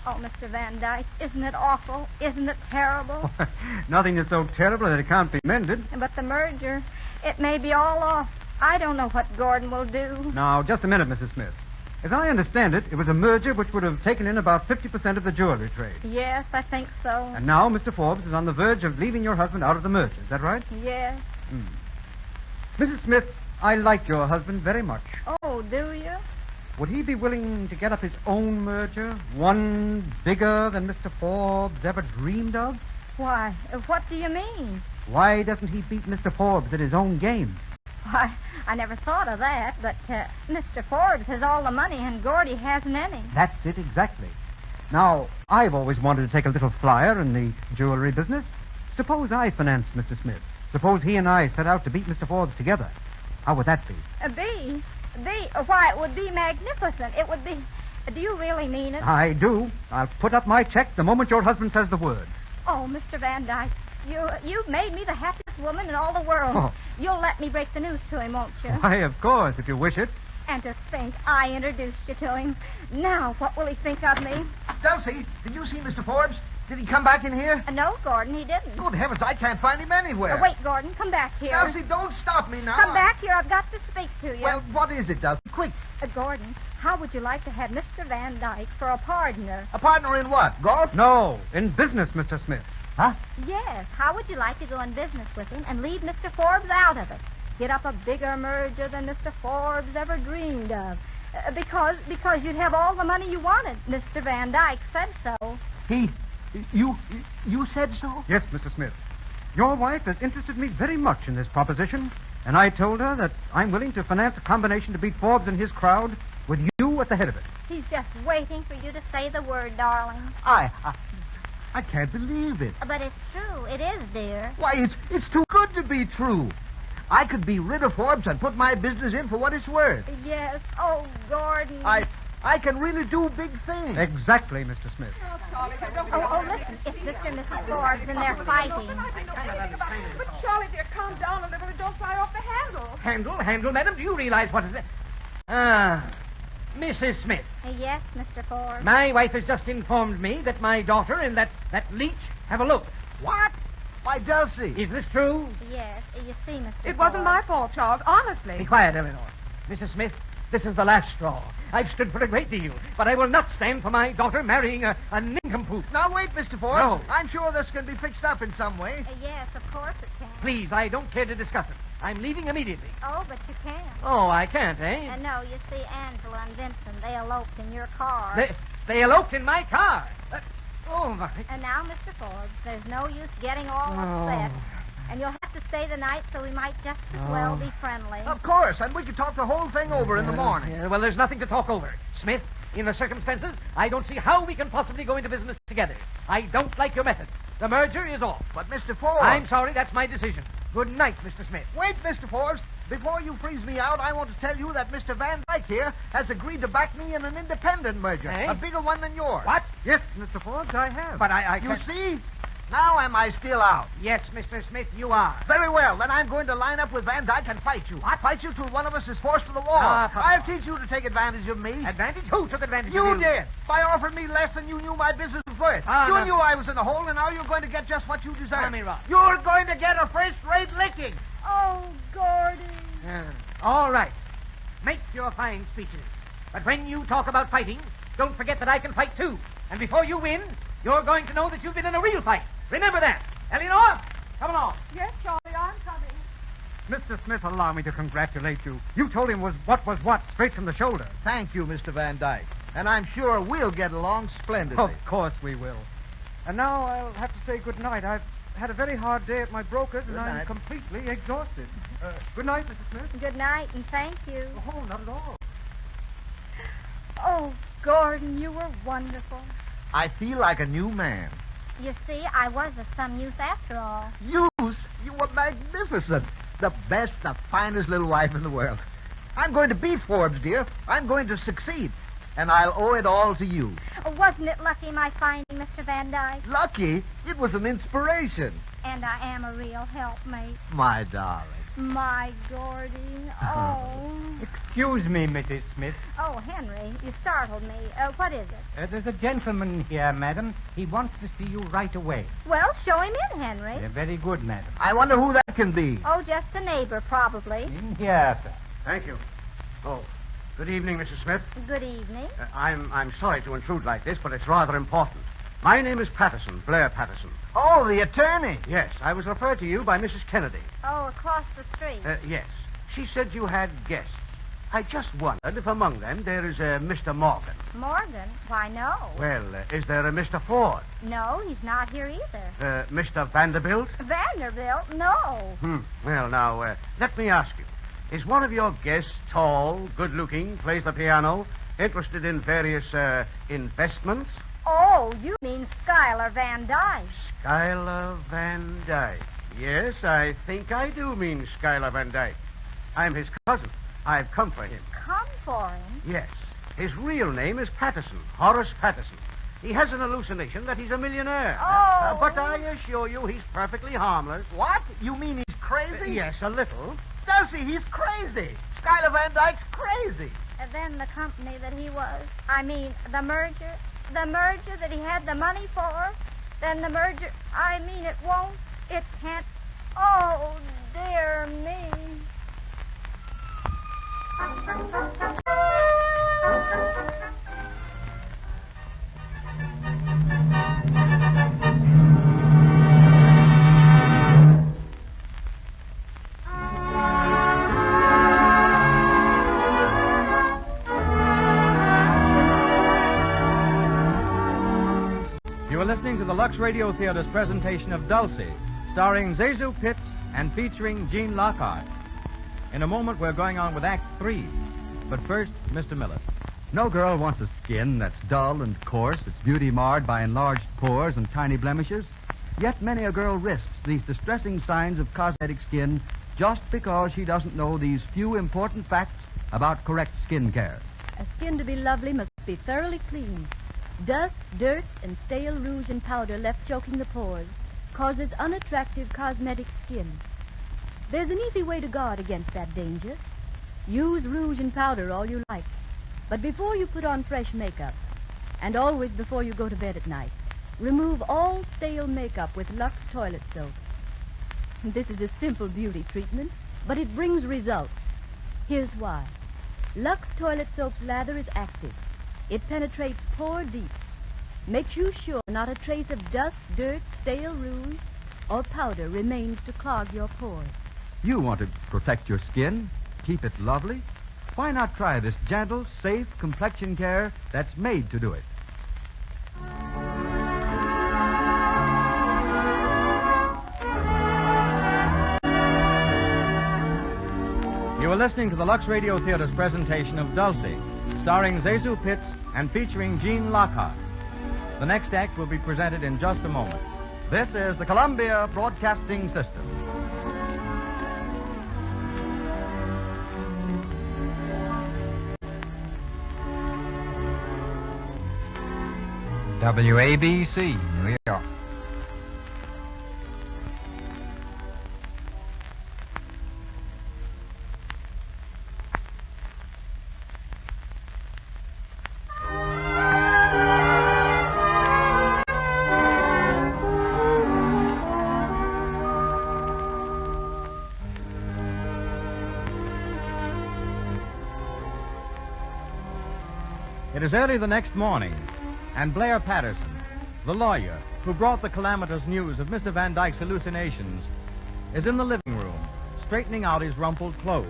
Oh, Mr. Van Dyke, isn't it awful? Isn't it terrible? Nothing is so terrible that it can't be mended. But the merger, it may be all off. I don't know what Gordon will do. Now, just a minute, Mrs. Smith. As I understand it, it was a merger which would have taken in about 50% of the jewelry trade. Yes, I think so. And now Mr. Forbes is on the verge of leaving your husband out of the merger. Is that right? Yes. Mrs. Smith, I like your husband very much. Oh, do you? Would he be willing to get up his own merger? One bigger than Mr. Forbes ever dreamed of? Why, what do you mean? Why doesn't he beat Mr. Forbes at his own game? Why, I never thought of that, but Mr. Forbes has all the money and Gordy hasn't any. That's it, exactly. Now, I've always wanted to take a little flyer in the jewelry business. Suppose I financed Mr. Smith. Suppose he and I set out to beat Mr. Forbes together. How would that be? Why, it would be magnificent. It would be... Do you really mean it? I do. I'll put up my check the moment your husband says the word. Oh, Mr. Van Dyke, you've made me the happiest woman in all the world. Oh. You'll let me break the news to him, won't you? Why, of course, if you wish it. And to think I introduced you to him. Now, what will he think of me? Dulcy, did you see Mr. Forbes? Did he come back in here? No, Gordon, he didn't. Good heavens, I can't find him anywhere. Wait, Gordon, come back here. Dulcy, don't stop me now. Come back here. I've got to speak to you. Well, what is it, Dulcy? Quick. Gordon, how would you like to have Mr. Van Dyke for a partner? A partner in what? Golf? No, in business, Mr. Smith. Huh? Yes. How would you like to go in business with him and leave Mr. Forbes out of it? Get up a bigger merger than Mr. Forbes ever dreamed of. Because you'd have all the money you wanted. Mr. Van Dyke said so. You said so? Yes, Mr. Smith. Your wife has interested me very much in this proposition, and I told her that I'm willing to finance a combination to beat Forbes and his crowd with you at the head of it. He's just waiting for you to say the word, darling. I can't believe it. But it's true. It is, dear. Why, it's too good to be true. I could be rid of Forbes and put my business in for what it's worth. Yes. Oh, Gordon. I can really do big things. Exactly, Mr. Smith. Oh, listen. It's Mr. and Mrs. Forbes, and they're fighting. But Charlie, dear, calm down a little and don't fly off the handle. Handle, madam? Do you realize what is it? Mrs. Smith. Yes, Mr. Forbes. My wife has just informed me that my daughter and that leech have eloped. What? Why, Dulcie. Is this true? Yes. You see, Mr. It wasn't my fault, Charles, honestly. Be quiet, Eleanor. Mrs. Smith, This is the last straw. I've stood for a great deal, but I will not stand for my daughter marrying a nincompoop. Now, wait, Mr. Ford. No. I'm sure this can be fixed up in some way. Yes, of course it can. Please, I don't care to discuss it. I'm leaving immediately. Oh, but you can't. Oh, I can't, eh? No, you see, Angela and Vincent, they eloped in your car. They eloped in my car. Oh, my. And now, Mr. Forbes, there's no use getting all upset. And you'll have to stay the night, so we might just as well be friendly. Of course, and we could talk the whole thing over in the morning. Well, there's nothing to talk over. Smith, in the circumstances, I don't see how we can possibly go into business together. I don't like your methods. The merger is off. But, Mr. Ford... I'm sorry, that's my decision. Good night, Mr. Smith. Wait, Mr. Forbes. Before you freeze me out, I want to tell you that Mr. Van Dyke here has agreed to back me in an independent merger. Eh? A bigger one than yours. What? Yes, Mr. Forbes, I have. But I You can't... see? Now am I still out? Yes, Mr. Smith, you are. Very well. Then I'm going to line up with Van Dyke and fight you. I'll fight you till one of us is forced to the wall. I'll teach you to take advantage of me. Advantage? Who took advantage of You you? did. By offering me less than you knew my business was worth. You knew I was in a hole, and now you're going to get just what you deserve. Tell me, Rob. You're going to get a first-rate licking. Oh, Gordon. All right. Make your fine speeches. But when you talk about fighting, don't forget that I can fight too. And before you win, you're going to know that you've been in a real fight. Remember that. Eleanor, come along. Yes, Charlie, I'm coming. Mr. Smith, allow me to congratulate you. You told him what was what, straight from the shoulder. Thank you, Mr. Van Dyke. And I'm sure we'll get along splendidly. Of course we will. And now I'll have to say good night. I've had a very hard day at my broker's, and I'm completely exhausted. Good night, Mrs. Smith. Good night, and thank you. Oh, not at all. Oh, Gordon, you were wonderful. I feel like a new man. You see, I was of some use after all. Use? You were magnificent. The best, the finest little wife in the world. I'm going to be Forbes, dear. I'm going to succeed. And I'll owe it all to you. Oh, wasn't it lucky my finding Mr. Van Dyke? Lucky? It was an inspiration. And I am a real helpmate. My darling. My Gordon. Oh. Excuse me, Mrs. Smith. Oh, Henry, you startled me. What is it? There's a gentleman here, madam. He wants to see you right away. Well, show him in, Henry. Very good, madam. I wonder who that can be. Oh, just a neighbor, probably. In here, sir. Thank you. Oh, good evening, Mrs. Smith. Good evening. I'm sorry to intrude like this, but it's rather important. My name is Patterson, Blair Patterson. Oh, the attorney. Yes, I was referred to you by Mrs. Kennedy. Oh, across the street. Yes. She said you had guests. I just wondered if among them there is a Mr. Morgan. Morgan? Why, no. Well, is there a Mr. Ford? No, he's not here either. Mr. Vanderbilt? Vanderbilt? No. Well, now, let me ask you. Is one of your guests tall, good-looking, plays the piano, interested in various, investments? Oh, you mean Schuyler Van Dyke. Schuyler Van Dyke. Yes, I think I do mean Schuyler Van Dyke. I'm his cousin. I've come for him. Come for him? Yes. His real name is Patterson, Horace Patterson. He has an hallucination that he's a millionaire. Oh. But I assure you he's perfectly harmless. What? You mean he's crazy? Yes, a little. Dulcy, he's crazy. Schuyler Van Dyke's crazy. And then the company that he was. I mean, the merger that he had the money for. Then the merger. I mean, it won't. It can't. Oh, dear me. You are listening to the Lux Radio Theater's presentation of Dulcy, starring Zazu Pitts and featuring Gene Lockhart. In a moment, we're going on with Act 3. But first, Mr. Miller. No girl wants a skin that's dull and coarse, its beauty marred by enlarged pores and tiny blemishes. Yet many a girl risks these distressing signs of cosmetic skin just because she doesn't know these few important facts about correct skin care. A skin to be lovely must be thoroughly clean. Dust, dirt, and stale rouge and powder left choking the pores causes unattractive cosmetic skin. There's an easy way to guard against that danger. Use rouge and powder all you like. But before you put on fresh makeup, and always before you go to bed at night, remove all stale makeup with Lux toilet soap. This is a simple beauty treatment, but it brings results. Here's why. Lux Toilet Soap's lather is active. It penetrates pore deep. Makes you sure not a trace of dust, dirt, stale rouge, or powder remains to clog your pores. You want to protect your skin, keep it lovely? Why not try this gentle, safe complexion care that's made to do it? You are listening to the Lux Radio Theater's presentation of Dulcy, starring Zezu Pitts and featuring Gene Lockhart. The next act will be presented in just a moment. This is the Columbia Broadcasting System. WABC, New York. It is early the next morning, and Blair Patterson, the lawyer who brought the calamitous news of Mr. Van Dyke's hallucinations, is in the living room, straightening out his rumpled clothes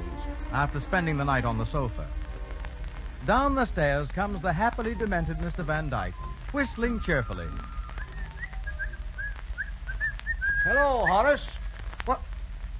after spending the night on the sofa. Down the stairs comes the happily demented Mr. Van Dyke, whistling cheerfully. Hello, Horace. What?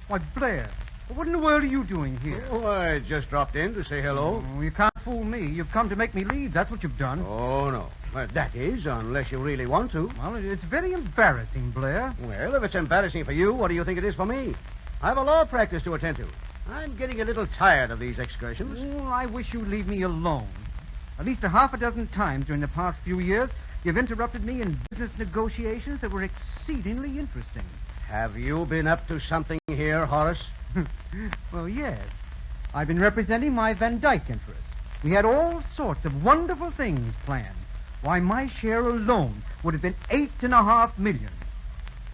Why, Blair, what in the world are you doing here? Oh, I just dropped in to say hello. Oh, you can't fool me. You've come to make me leave. That's what you've done. Oh, no. Well, that is, unless you really want to. Well, it's very embarrassing, Blair. Well, if it's embarrassing for you, what do you think it is for me? I have a law practice to attend to. I'm getting a little tired of these excursions. Oh, I wish you'd leave me alone. At least a half a dozen times during the past few years, you've interrupted me in business negotiations that were exceedingly interesting. Have you been up to something here, Horace? Well, yes. I've been representing my Van Dyke interests. We had all sorts of wonderful things planned. Why, my share alone would have been $8.5 million.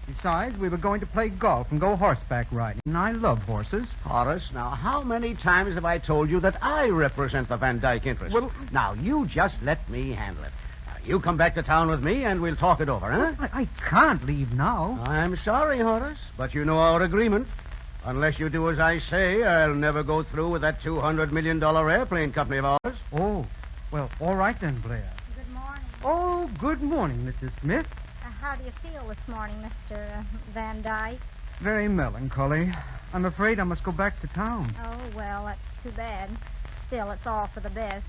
Besides, we were going to play golf and go horseback riding, and I love horses. Horace, now, how many times have I told you that I represent the Van Dyke interest? Well, now, you just let me handle it. Now, you come back to town with me, and we'll talk it over, huh? I can't leave now. I'm sorry, Horace, but you know our agreement. Unless you do as I say, I'll never go through with that $200 million airplane company of ours. Oh, well, all right then, Blair. Good morning. Oh, good morning, Mrs. Smith. How do you feel this morning, Mr. Van Dyke? Very melancholy. I'm afraid I must go back to town. Oh, well, that's too bad. Still, it's all for the best.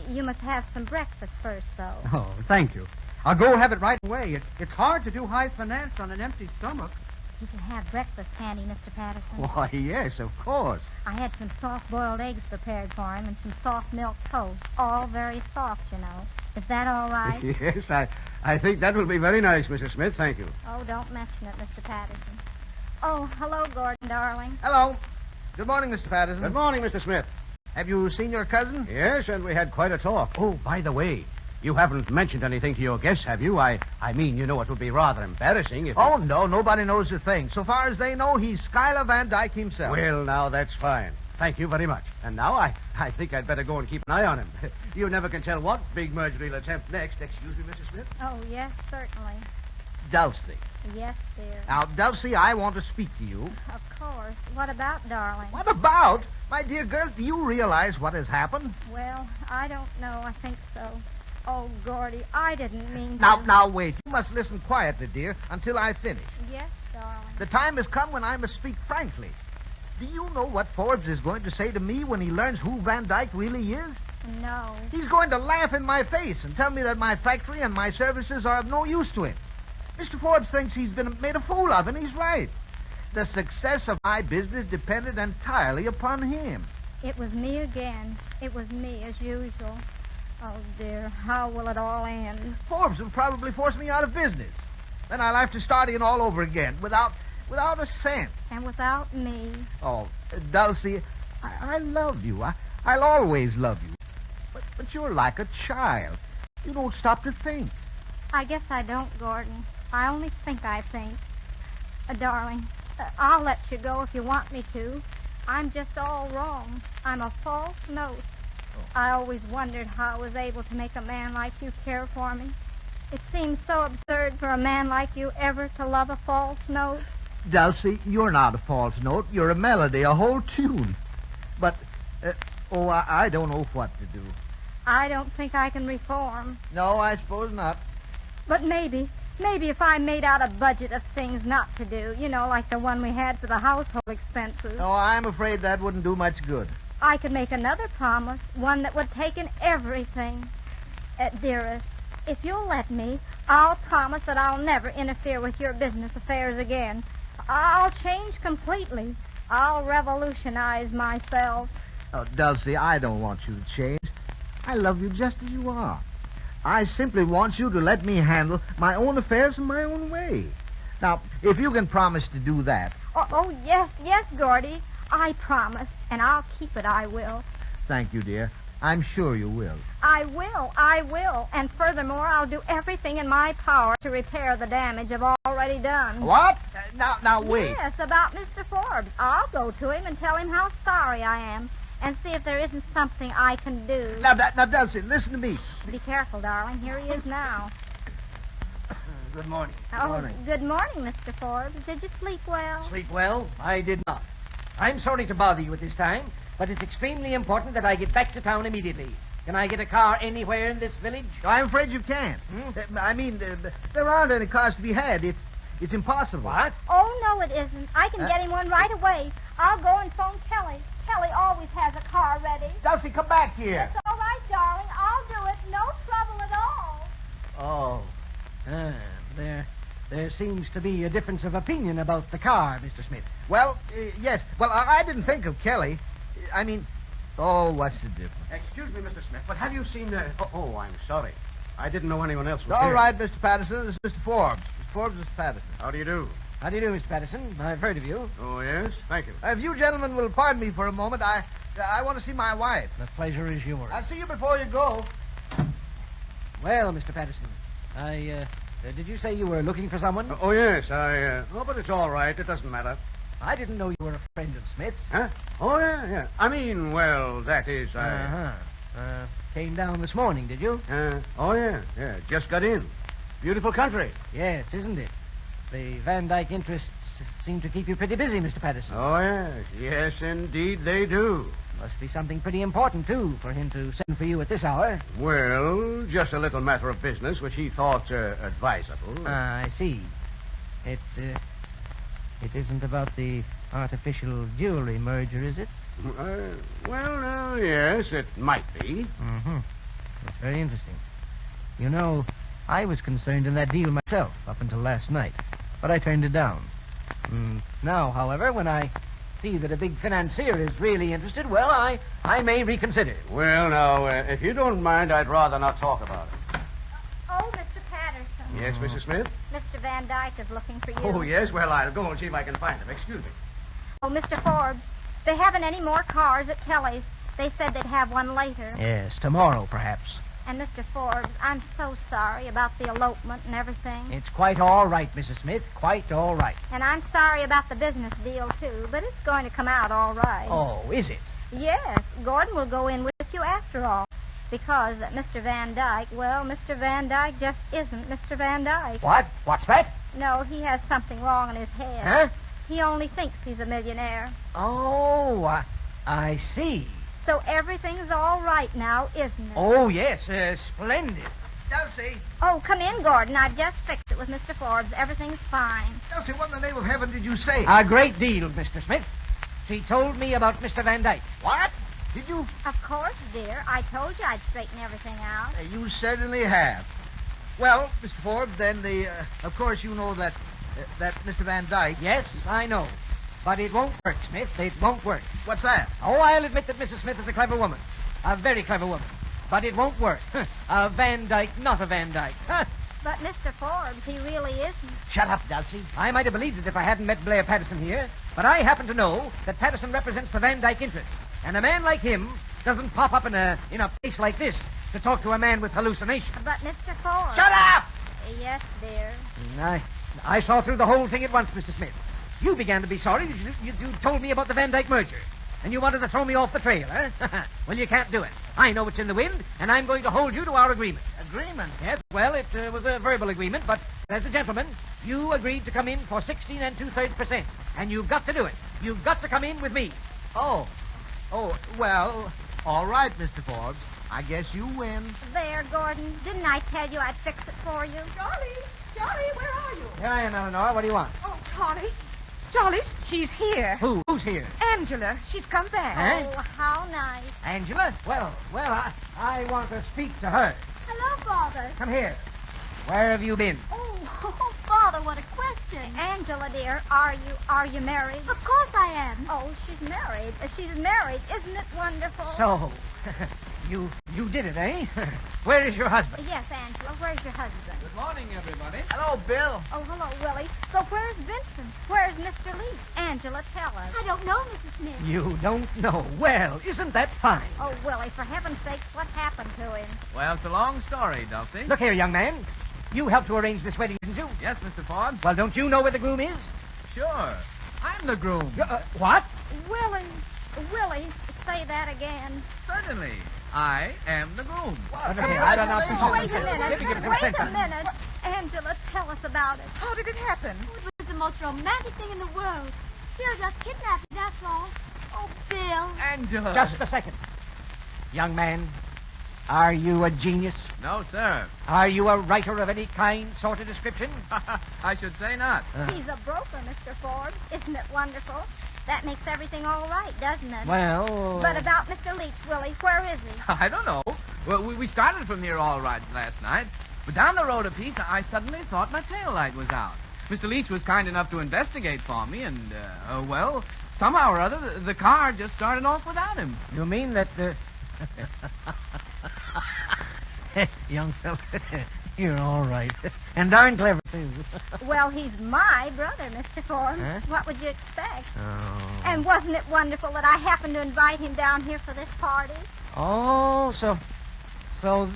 You must have some breakfast first, though. Oh, thank you. I'll go have it right away. It's hard to do high finance on an empty stomach. You can have breakfast handy, Mr. Patterson. Why, yes, of course. I had some soft-boiled eggs prepared for him and some soft milk toast. All very soft, you know. Is that all right? Yes, I think that will be very nice, Mrs. Smith. Thank you. Oh, don't mention it, Mr. Patterson. Oh, hello, Gordon, darling. Hello. Good morning, Mr. Patterson. Good morning, Mr. Smith. Have you seen your cousin? Yes, and we had quite a talk. Oh, by the way, you haven't mentioned anything to your guests, have you? I mean, you know, it would be rather embarrassing if... Oh, no, nobody knows a thing. So far as they know, he's Schuyler Van Dyke himself. Well, now, that's fine. Thank you very much. And now I think I'd better go and keep an eye on him. You never can tell what big merger he'll attempt next. Excuse me, Mrs. Smith? Oh, yes, certainly. Dulcy. Yes, dear. Now, Dulcy, I want to speak to you. Of course. What about, darling? What about? My dear girl, do you realize what has happened? Well, I don't know. I think so. Oh, Gordy, I didn't mean to... Now, wait. You must listen quietly, dear, until I finish. Yes, darling. The time has come when I must speak frankly. Do you know what Forbes is going to say to me when he learns who Van Dyke really is? No. He's going to laugh in my face and tell me that my factory and my services are of no use to him. Mr. Forbes thinks he's been made a fool of, and he's right. The success of my business depended entirely upon him. It was me again. It was me, as usual. Oh, dear, how will it all end? Forbes will probably force me out of business. Then I'll have to start in all over again, without a cent. And without me. Oh, Dulcie, I love you. I'll always love you. But you're like a child. You don't stop to think. I guess I don't, Gordon. I only think I think. Darling, I'll let you go if you want me to. I'm just all wrong. I'm a false note. I always wondered how I was able to make a man like you care for me. It seems so absurd for a man like you ever to love a false note. Dulcy, you're not a false note. You're a melody, a whole tune. But, I don't know what to do. I don't think I can reform. No, I suppose not. But maybe if I made out a budget of things not to do, like the one we had for the household expenses. No, I'm afraid that wouldn't do much good. I could make another promise, one that would take in everything. Dearest, if you'll let me, I'll promise that I'll never interfere with your business affairs again. I'll change completely. I'll revolutionize myself. Oh, Dulcie, I don't want you to change. I love you just as you are. I simply want you to let me handle my own affairs in my own way. Now, if you can promise to do that... Oh, yes, Gordy. I promise, and I'll keep it, I will. Thank you, dear. I'm sure you will. I will. And furthermore, I'll do everything in my power to repair the damage I've already done. What? Now, wait. Yes, about Mr. Forbes. I'll go to him and tell him how sorry I am and see if there isn't something I can do. Now, Dulcie, listen to me. Be careful, darling. Here he is now. Good morning. Good morning, Mr. Forbes. Did you sleep well? Sleep well? I did not. I'm sorry to bother you at this time, but it's extremely important that I get back to town immediately. Can I get a car anywhere in this village? I'm afraid you can't. There aren't any cars to be had. It's impossible. What? Oh, no, it isn't. I can get him one right away. I'll go and phone Kelly. Kelly always has a car ready. Dulcie, come back here. It's all right, darling. I'll do it. No trouble at all. There seems to be a difference of opinion about the car, Mr. Smith. Well, yes. Well, I didn't think of Kelly. What's the difference? Excuse me, Mr. Smith, but have you seen... I'm sorry. I didn't know anyone else was All here. right, Mr. Patterson. This is Mr. Forbes. Mr. Forbes, Mr. Patterson. How do you do? How do you do, Mr. Patterson? I've heard of you. Oh, yes? Thank you. If you gentlemen will pardon me for a moment, I want to see my wife. The pleasure is yours. I'll see you before you go. Well, Mr. Patterson, did you say you were looking for someone? Oh, yes, but it's all right. It doesn't matter. I didn't know you were a friend of Smith's. Huh? Oh, yeah. That is, Came down this morning, did you? Yeah. Just got in. Beautiful country. Yes, isn't it? The Van Dyke interests seem to keep you pretty busy, Mr. Patterson. Oh, yes. Yes, indeed they do. Must be something pretty important, too, for him to send for you at this hour. Well, just a little matter of business which he thought advisable. I see. It isn't about the artificial jewelry merger, is it? Yes, it might be. Mm-hmm. That's very interesting. You know, I was concerned in that deal myself up until last night, but I turned it down. Now, however, when I see that a big financier is really interested, well, I may reconsider. Well, now, if you don't mind, I'd rather not talk about it. Oh, Mr. Patterson. Yes, Mrs. Smith? Mr. Van Dyke is looking for you. Oh, yes? Well, I'll go and see if I can find him. Excuse me. Oh, Mr. Forbes, they haven't any more cars at Kelly's. They said they'd have one later. Yes, tomorrow, perhaps. And, Mr. Forbes, I'm so sorry about the elopement and everything. It's quite all right, Mrs. Smith. Quite all right. And I'm sorry about the business deal, too, but it's going to come out all right. Oh, is it? Yes. Gordon will go in with you after all. Because Mr. Van Dyke, Mr. Van Dyke just isn't Mr. Van Dyke. What? What's that? No, he has something wrong in his head. Huh? He only thinks he's a millionaire. Oh, I see. So everything's all right now, isn't it? Oh, yes, splendid. Dulcie. Oh, come in, Gordon. I've just fixed it with Mr. Forbes. Everything's fine. Dulcie, what in the name of heaven did you say? A great deal, Mr. Smith. She told me about Mr. Van Dyke. What? Did you? Of course, dear. I told you I'd straighten everything out. You certainly have. Well, Mr. Forbes, then of course you know that Mr. Van Dyke... Yes, I know. But it won't work, Smith. It won't work. What's that? Oh, I'll admit that Mrs. Smith is a clever woman. A very clever woman. But it won't work. A Van Dyke, not a Van Dyke. But, Mr. Forbes, he really isn't. Shut up, Dulcie. I might have believed it if I hadn't met Blair Patterson here. But I happen to know that Patterson represents the Van Dyke interest. And a man like him doesn't pop up in a place like this to talk to a man with hallucinations. But, Mr. Forbes... Shut up! Yes, dear. I saw through the whole thing at once, Mr. Smith. You began to be sorry that you told me about the Van Dyke merger. And you wanted to throw me off the trail, eh? Well, you can't do it. I know what's in the wind, and I'm going to hold you to our agreement. Agreement? Yes, well, it was a verbal agreement, but as a gentleman, you agreed to come in for 16 2/3%. And you've got to do it. You've got to come in with me. Oh, well, all right, Mr. Forbes. I guess you win. There, Gordon. Didn't I tell you I'd fix it for you? Charlie, where are you? Here I am, Eleanor. What do you want? Oh, Charlie, she's here. Who's here? Angela. She's come back. Eh? Oh, how nice. Angela? Well, I want to speak to her. Hello, Father. Come here. Where have you been? Oh, Father, what a question. Angela, dear, are you married? Of course I am. Oh, she's married. She's married. Isn't it wonderful? So, you did it, eh? Where is your husband? Yes, Angela. Where's your husband? Good morning, everybody. Hello, Bill. Oh, hello, Willie. So where's Vincent? Where's Mr. Lee? Angela, tell us. I don't know, Mrs. Smith. You don't know. Well, isn't that fine? Oh, Willie, for heaven's sakes, what happened to him? Well, it's a long story, Dulcy. Look here, young man. You helped to arrange this wedding, didn't you? Yes, Mr. Forbes. Well, don't you know where the groom is? Sure. I'm the groom. What? Willie, say that again. Certainly. I am the groom. Wait a minute. Angela, tell us about it. How did it happen? It was the most romantic thing in the world. Bill just kidnapped me, that's all. Oh, Bill. Angela. Just a second. Young man, are you a genius? No, sir. Are you a writer of any kind, sort of description? I should say not. He's a broker, Mr. Forbes. Isn't it wonderful? That makes everything all right, doesn't it? Well... But about Mr. Leach, Willie, where is he? I don't know. Well, we started from here all right last night, but down the road a piece, I suddenly thought my tail light was out. Mr. Leach was kind enough to investigate for me, and, well, somehow or other, the car just started off without him. You mean that young fellow, you're all right. And darn clever, too. Well, he's my brother, Mr. Forbes. Huh? What would you expect? Oh. And wasn't it wonderful that I happened to invite him down here for this party? Oh, so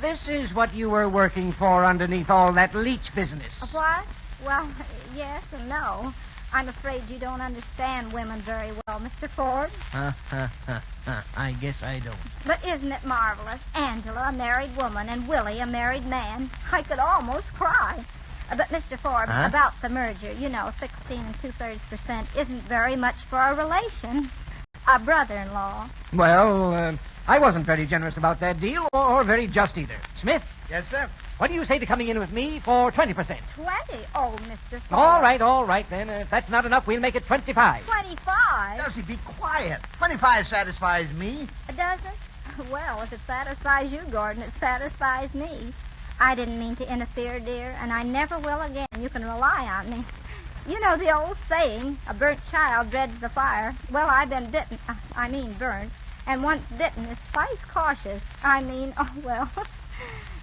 this is what you were working for underneath all that Leach business. What? Well, yes and no. I'm afraid you don't understand women very well, Mr. Forbes. I guess I don't. But isn't it marvelous? Angela, a married woman, and Willie, a married man. I could almost cry. But, Mr. Forbes, about the merger, 16 2/3% isn't very much for a relation. A brother-in-law. Well, I wasn't very generous about that deal, or very just either. Smith? Yes, sir. What do you say to coming in with me for 20%? 20? Oh, Mr. Forbes. All right, then. If that's not enough, we'll make it 25. 25? Dulcie, be quiet. 25 satisfies me. Does it? Well, if it satisfies you, Gordon, it satisfies me. I didn't mean to interfere, dear, and I never will again. You can rely on me. You know the old saying, a burnt child dreads the fire. Well, I've been burnt. And once bitten is twice cautious.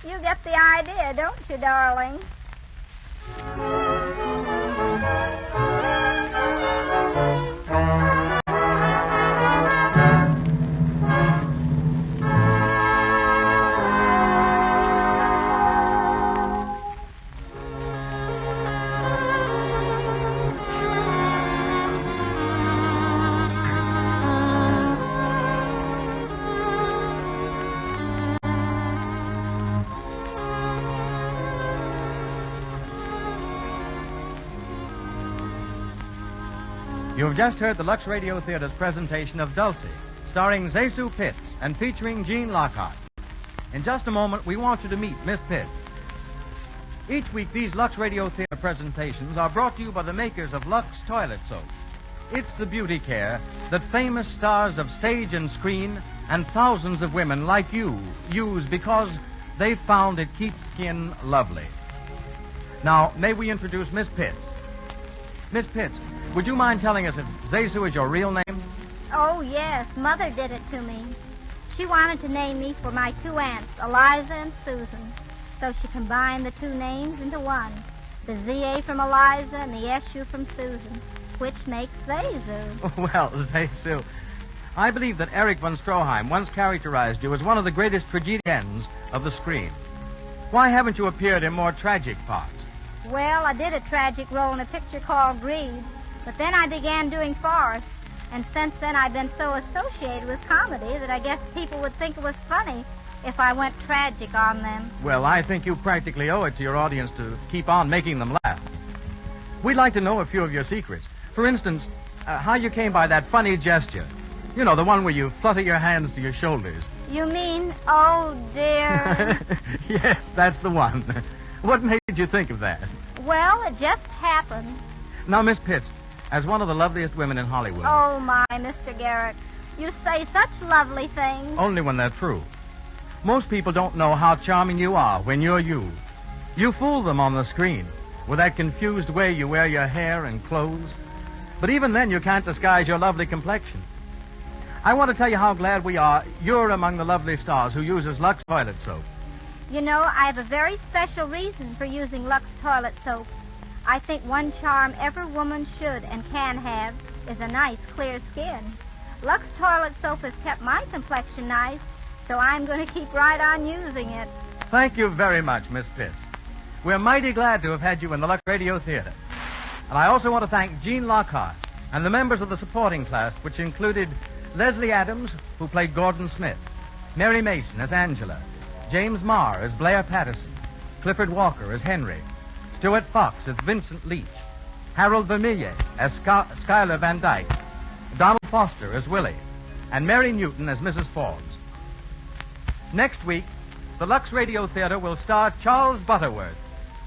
You get the idea, don't you, darling? You've just heard the Lux Radio Theater's presentation of Dulcy, starring Zesu Pitts and featuring Gene Lockhart. In just a moment, we want you to meet Miss Pitts. Each week, these Lux Radio Theater presentations are brought to you by the makers of Lux Toilet Soap. It's the beauty care that famous stars of stage and screen and thousands of women like you use because they've found it keeps skin lovely. Now, may we introduce Miss Pitts? Miss Pitts, would you mind telling us if Zesu is your real name? Oh, yes. Mother did it to me. She wanted to name me for my two aunts, Eliza and Susan. So she combined the two names into one. The Z-A from Eliza and the S-U from Susan, which makes Zesu. Well, Zesu, I believe that Erich von Stroheim once characterized you as one of the greatest tragedians of the screen. Why haven't you appeared in more tragic parts? Well, I did a tragic role in a picture called Greed, but then I began doing farce. And since then, I've been so associated with comedy that I guess people would think it was funny if I went tragic on them. Well, I think you practically owe it to your audience to keep on making them laugh. We'd like to know a few of your secrets. For instance, how you came by that funny gesture. You know, the one where you flutter your hands to your shoulders. You mean, oh, dear? Yes, that's the one. What made you think of that? Well, it just happened. Now, Miss Pitts, as one of the loveliest women in Hollywood... Oh, my, Mr. Garrick. You say such lovely things. Only when they're true. Most people don't know how charming you are when you're you. You fool them on the screen with that confused way you wear your hair and clothes. But even then, you can't disguise your lovely complexion. I want to tell you how glad we are you're among the lovely stars who uses Lux toilet soap. You know, I have a very special reason for using Lux toilet soap. I think one charm every woman should and can have is a nice, clear skin. Lux toilet soap has kept my complexion nice, so I'm going to keep right on using it. Thank you very much, Miss Pitts. We're mighty glad to have had you in the Lux Radio Theater. And I also want to thank Gene Lockhart and the members of the supporting cast, which included Leslie Adams, who played Gordon Smith, Mary Mason as Angela, James Marr as Blair Patterson, Clifford Walker as Henry, Stuart Fox as Vincent Leach, Harold Vermillier as Schuyler Van Dyke, Donald Foster as Willie, and Mary Newton as Mrs. Forbes. Next week, the Lux Radio Theater will star Charles Butterworth,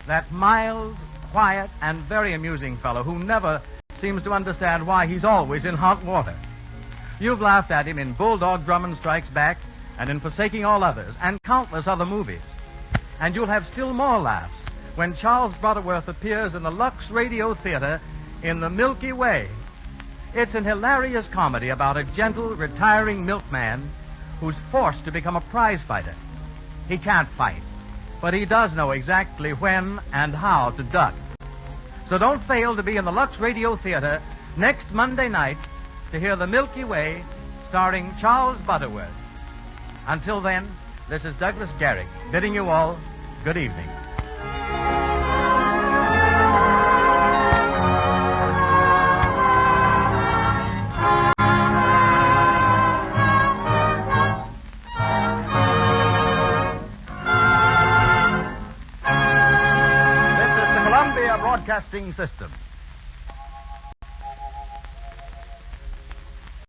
that mild, quiet, and very amusing fellow who never seems to understand why he's always in hot water. You've laughed at him in Bulldog Drummond Strikes Back and in Forsaking All Others and countless other movies. And you'll have still more laughs when Charles Butterworth appears in the Lux Radio Theater in The Milky Way. It's an hilarious comedy about a gentle, retiring milkman who's forced to become a prize fighter. He can't fight, but he does know exactly when and how to duck. So don't fail to be in the Lux Radio Theater next Monday night to hear The Milky Way starring Charles Butterworth. Until then, this is Douglas Garrick bidding you all good evening. This is the Columbia Broadcasting System.